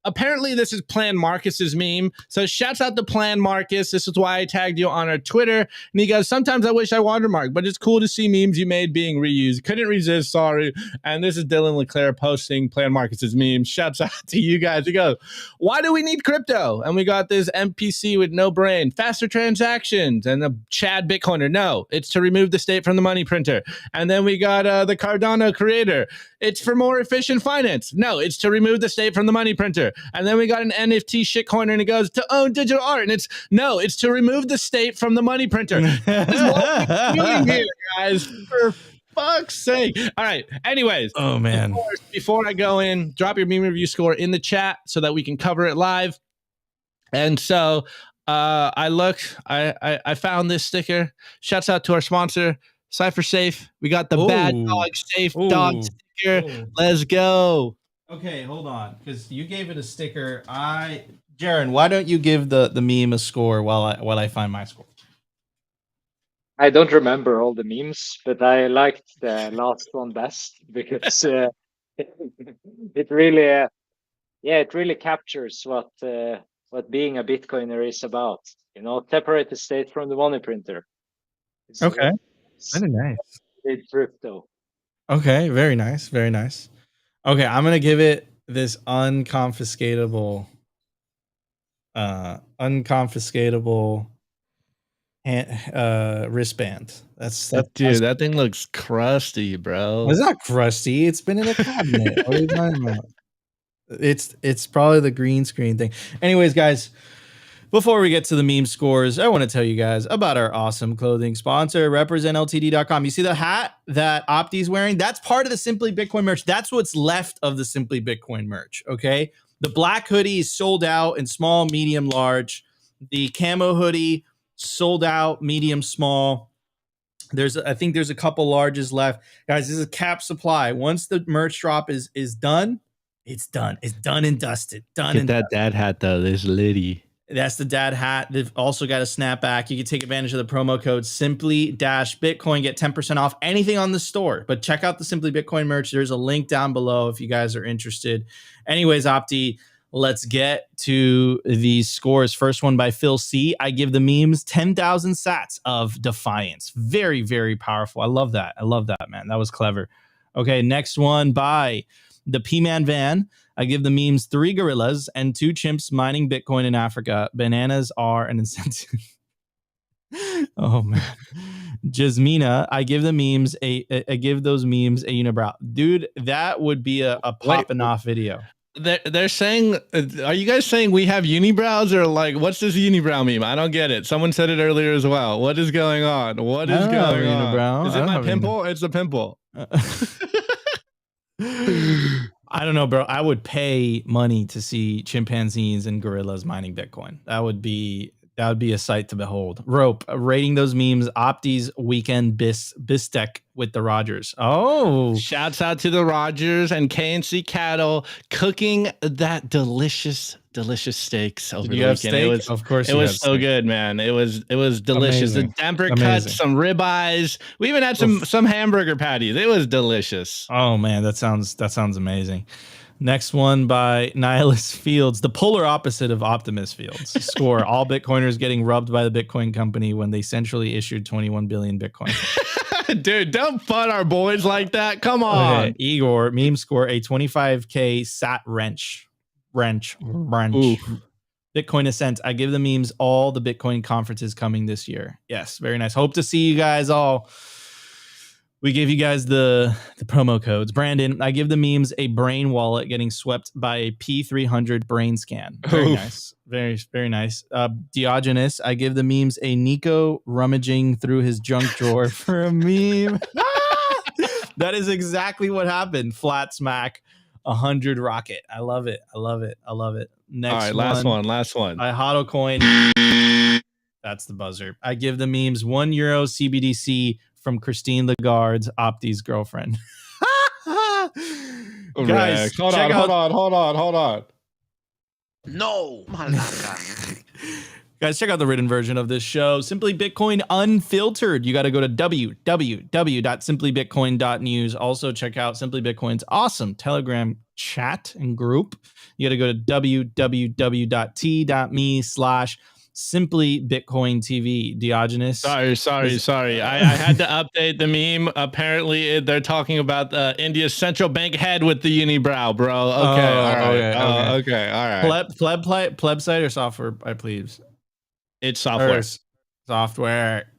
Apparently, this is Plan Marcus's meme. So shouts out to Plan Marcus. This is why I tagged you on our Twitter. And he goes, sometimes I wish I watermarked, but it's cool to see memes you made being reused. Couldn't resist, sorry. And this is Dylan LeClaire posting Plan Marcus's meme. Shouts out to you guys. He goes, why do we need crypto? And we got this NPC with no brain. Faster transactions. And the Chad Bitcoiner. No, it's to remove the state from the money printer. And then we got the Cardano creator. It's for more efficient finance. No, it's to remove the state from the money printer. And then we got an NFT shitcoiner, and it goes to own digital art. And it's to remove the state from the money printer. That is what we're doing here, guys. For fuck's sake. All right. Anyways. Oh, man. Before I go in, drop your meme review score in the chat so that we can cover it live. And so I found this sticker. Shouts out to our sponsor, Cypher Safe. We got the Bad Dog Safe Dog sticker. Let's go. Okay, hold on, because you gave it a sticker. Jaron, why don't you give the meme a score while I find my score? I don't remember all the memes, but I liked the last one best because it really captures what being a Bitcoiner is about. You know, separate the state from the money printer. Okay, very nice. It's crypto. Okay, very nice, very nice. Okay, I'm gonna give it this unconfiscatable wristband. That's Dude, that thing looks crusty, bro. It's not crusty. It's been in a cabinet. What are you talking about? It's probably the green screen thing. Anyways, guys, before we get to the meme scores, I want to tell you guys about our awesome clothing sponsor, representltd.com. You see the hat that Opti's wearing? That's part of the Simply Bitcoin merch. That's what's left of the Simply Bitcoin merch, okay? The black hoodie is sold out in small, medium, large. The camo hoodie sold out, medium, small. I think there's a couple larges left. Guys, this is a cap supply. Once the merch drop is done, it's done. It's done and dusted. Get that dad hat, though. There's Liddy. That's the dad hat. They've also got a snapback. You can take advantage of the promo code Simply-Bitcoin. Get 10% off anything on the store. But check out the Simply Bitcoin merch. There's a link down below if you guys are interested. Anyways, Opti, let's get to these scores. First one by Phil C. I give the memes 10,000 sats of defiance. Very, very powerful. I love that. I love that, man. That was clever. Okay, next one by the P-Man Van. I give the memes 3 gorillas and 2 chimps mining Bitcoin in Africa. Bananas are an incentive. Oh man. Jasmina, I give the memes I give those memes a unibrow. Dude, that would be a popping off video. They're saying, are you guys saying we have unibrows, or like, what's this unibrow meme? I don't get it. Someone said it earlier as well. What is going on? What is going on? Unibrow. Is it my pimple? It's a pimple. I don't know, bro. I would pay money to see chimpanzees and gorillas mining Bitcoin. That would be a sight to behold. Rope, rating those memes. Opti's weekend bistek with the Rogers. Oh, shouts out to the Rogers and KNC Cattle cooking that delicious steaks over the weekend. Steak? Of course, it was so good, man. It was delicious. Amazing. The damper cuts, some ribeyes. We even had some hamburger patties. It was delicious. Oh man, that sounds amazing. Next one by Nihilist Fields, the polar opposite of Optimus Fields. Score, all Bitcoiners getting rubbed by the Bitcoin company when they centrally issued 21 billion Bitcoin. Dude, don't fun our boys like that. Come on. Okay. Igor, meme score, a 25K sat wrench. Bitcoin Bitcoin Ascent. I give the memes all the Bitcoin conferences coming this year. Yes, very nice. Hope to see you guys all. We gave you guys the promo codes. Brandon, I give the memes a brain wallet getting swept by a P300 brain scan. Very nice. Very, very nice. Diogenes, I give the memes a Nico rummaging through his junk drawer for a meme. That is exactly what happened. Flat smack, 100 rocket. I love it. I love it. I love it. Next All right, last one. I hodl coin. That's the buzzer. I give the memes €1 CBDC from Christine Lagarde's Opti's girlfriend. Guys, hold on. No, malaga. Guys, check out the written version of this show. Simply Bitcoin Unfiltered. You got to go to www.simplybitcoin.news. Also, check out Simply Bitcoin's awesome Telegram chat and group. You got to go to www.t.me/simplybitcointv. Diogenes. Sorry. I had to update the meme. Apparently, they're talking about India's central bank head with the unibrow, bro. Okay, all right. Plebsite or software, I please. It's software. Software.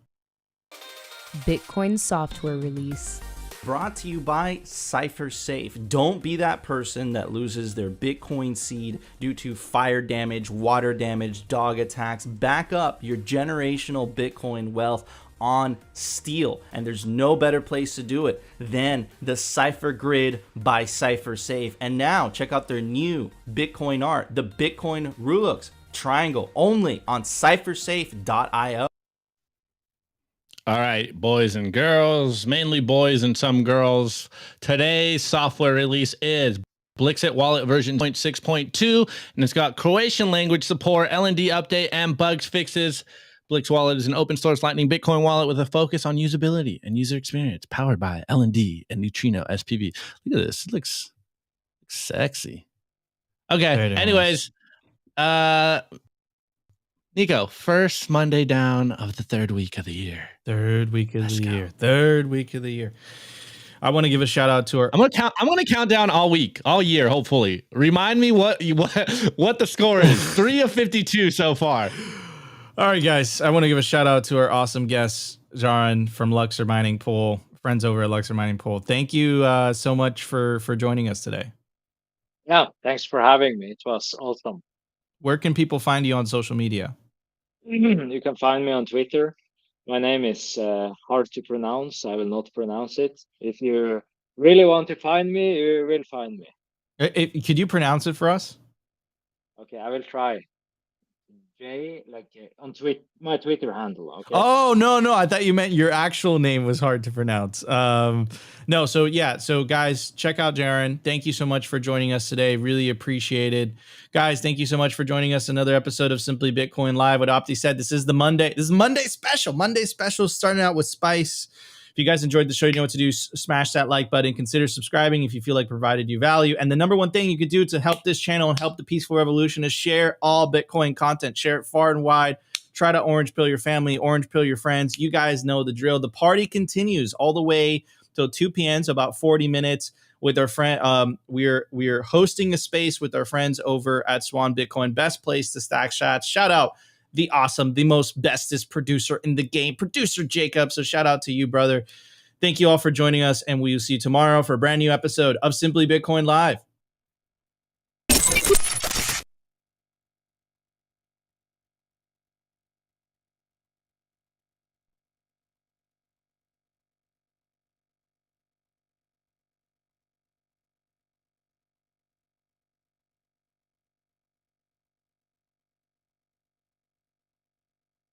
Bitcoin software release. Brought to you by Cypher Safe. Don't be that person that loses their Bitcoin seed due to fire damage, water damage, dog attacks. Back up your generational Bitcoin wealth on steel, and there's no better place to do it than the Cypher Grid by Cypher Safe. And now check out their new Bitcoin art, the Bitcoin Rulux triangle, only on cyphersafe.io. All right, boys and girls, mainly boys and some girls. Today's software release is Blixit Wallet version 0.6.2, and it's got Croatian language support, LND update, and bugs fixes. Blix Wallet is an open source Lightning Bitcoin wallet with a focus on usability and user experience, powered by LND and Neutrino SPV. Look at this; it looks sexy. Okay. Very Anyways, Nico, first Monday down of the third week of the year. Third week of the year. I want to give a shout out to our. I'm gonna count down all week, all year. Hopefully, remind me what the score is. 3 of 52 so far. All right, guys. I want to give a shout out to our awesome guest, Jaron from Luxor Mining Pool, friends over at Luxor Mining Pool. Thank you so much for joining us today. Yeah, thanks for having me. It was awesome. Where can people find you on social media? You can find me on Twitter. My name is hard to pronounce. I will not pronounce it. If you really want to find me, you will find me. Could you pronounce it for us? Okay, I will try. J, like on my Twitter handle. Okay. Oh, no. I thought you meant your actual name was hard to pronounce. No, so yeah. So guys, check out Jaron. Thank you so much for joining us today. Really appreciated. Guys, thank you so much for joining us. Another episode of Simply Bitcoin Live. What Opti said, this is Monday special. Monday special starting out with Spice. If you guys enjoyed the show, you know what to do. Smash that like button. Consider subscribing if you feel like provided you value. And the number one thing you could do to help this channel and help the peaceful revolution is share all Bitcoin content. Share it far and wide. Try to orange pill your family, orange pill your friends. You guys know the drill. The party continues all the way till 2 p.m., so about 40 minutes with our friend. We're hosting a space with our friends over at Swan Bitcoin. Best place to stack shots. Shout out the awesome, the most bestest producer in the game, producer Jacob. So shout out to you, brother. Thank you all for joining us, and we will see you tomorrow for a brand new episode of Simply Bitcoin Live.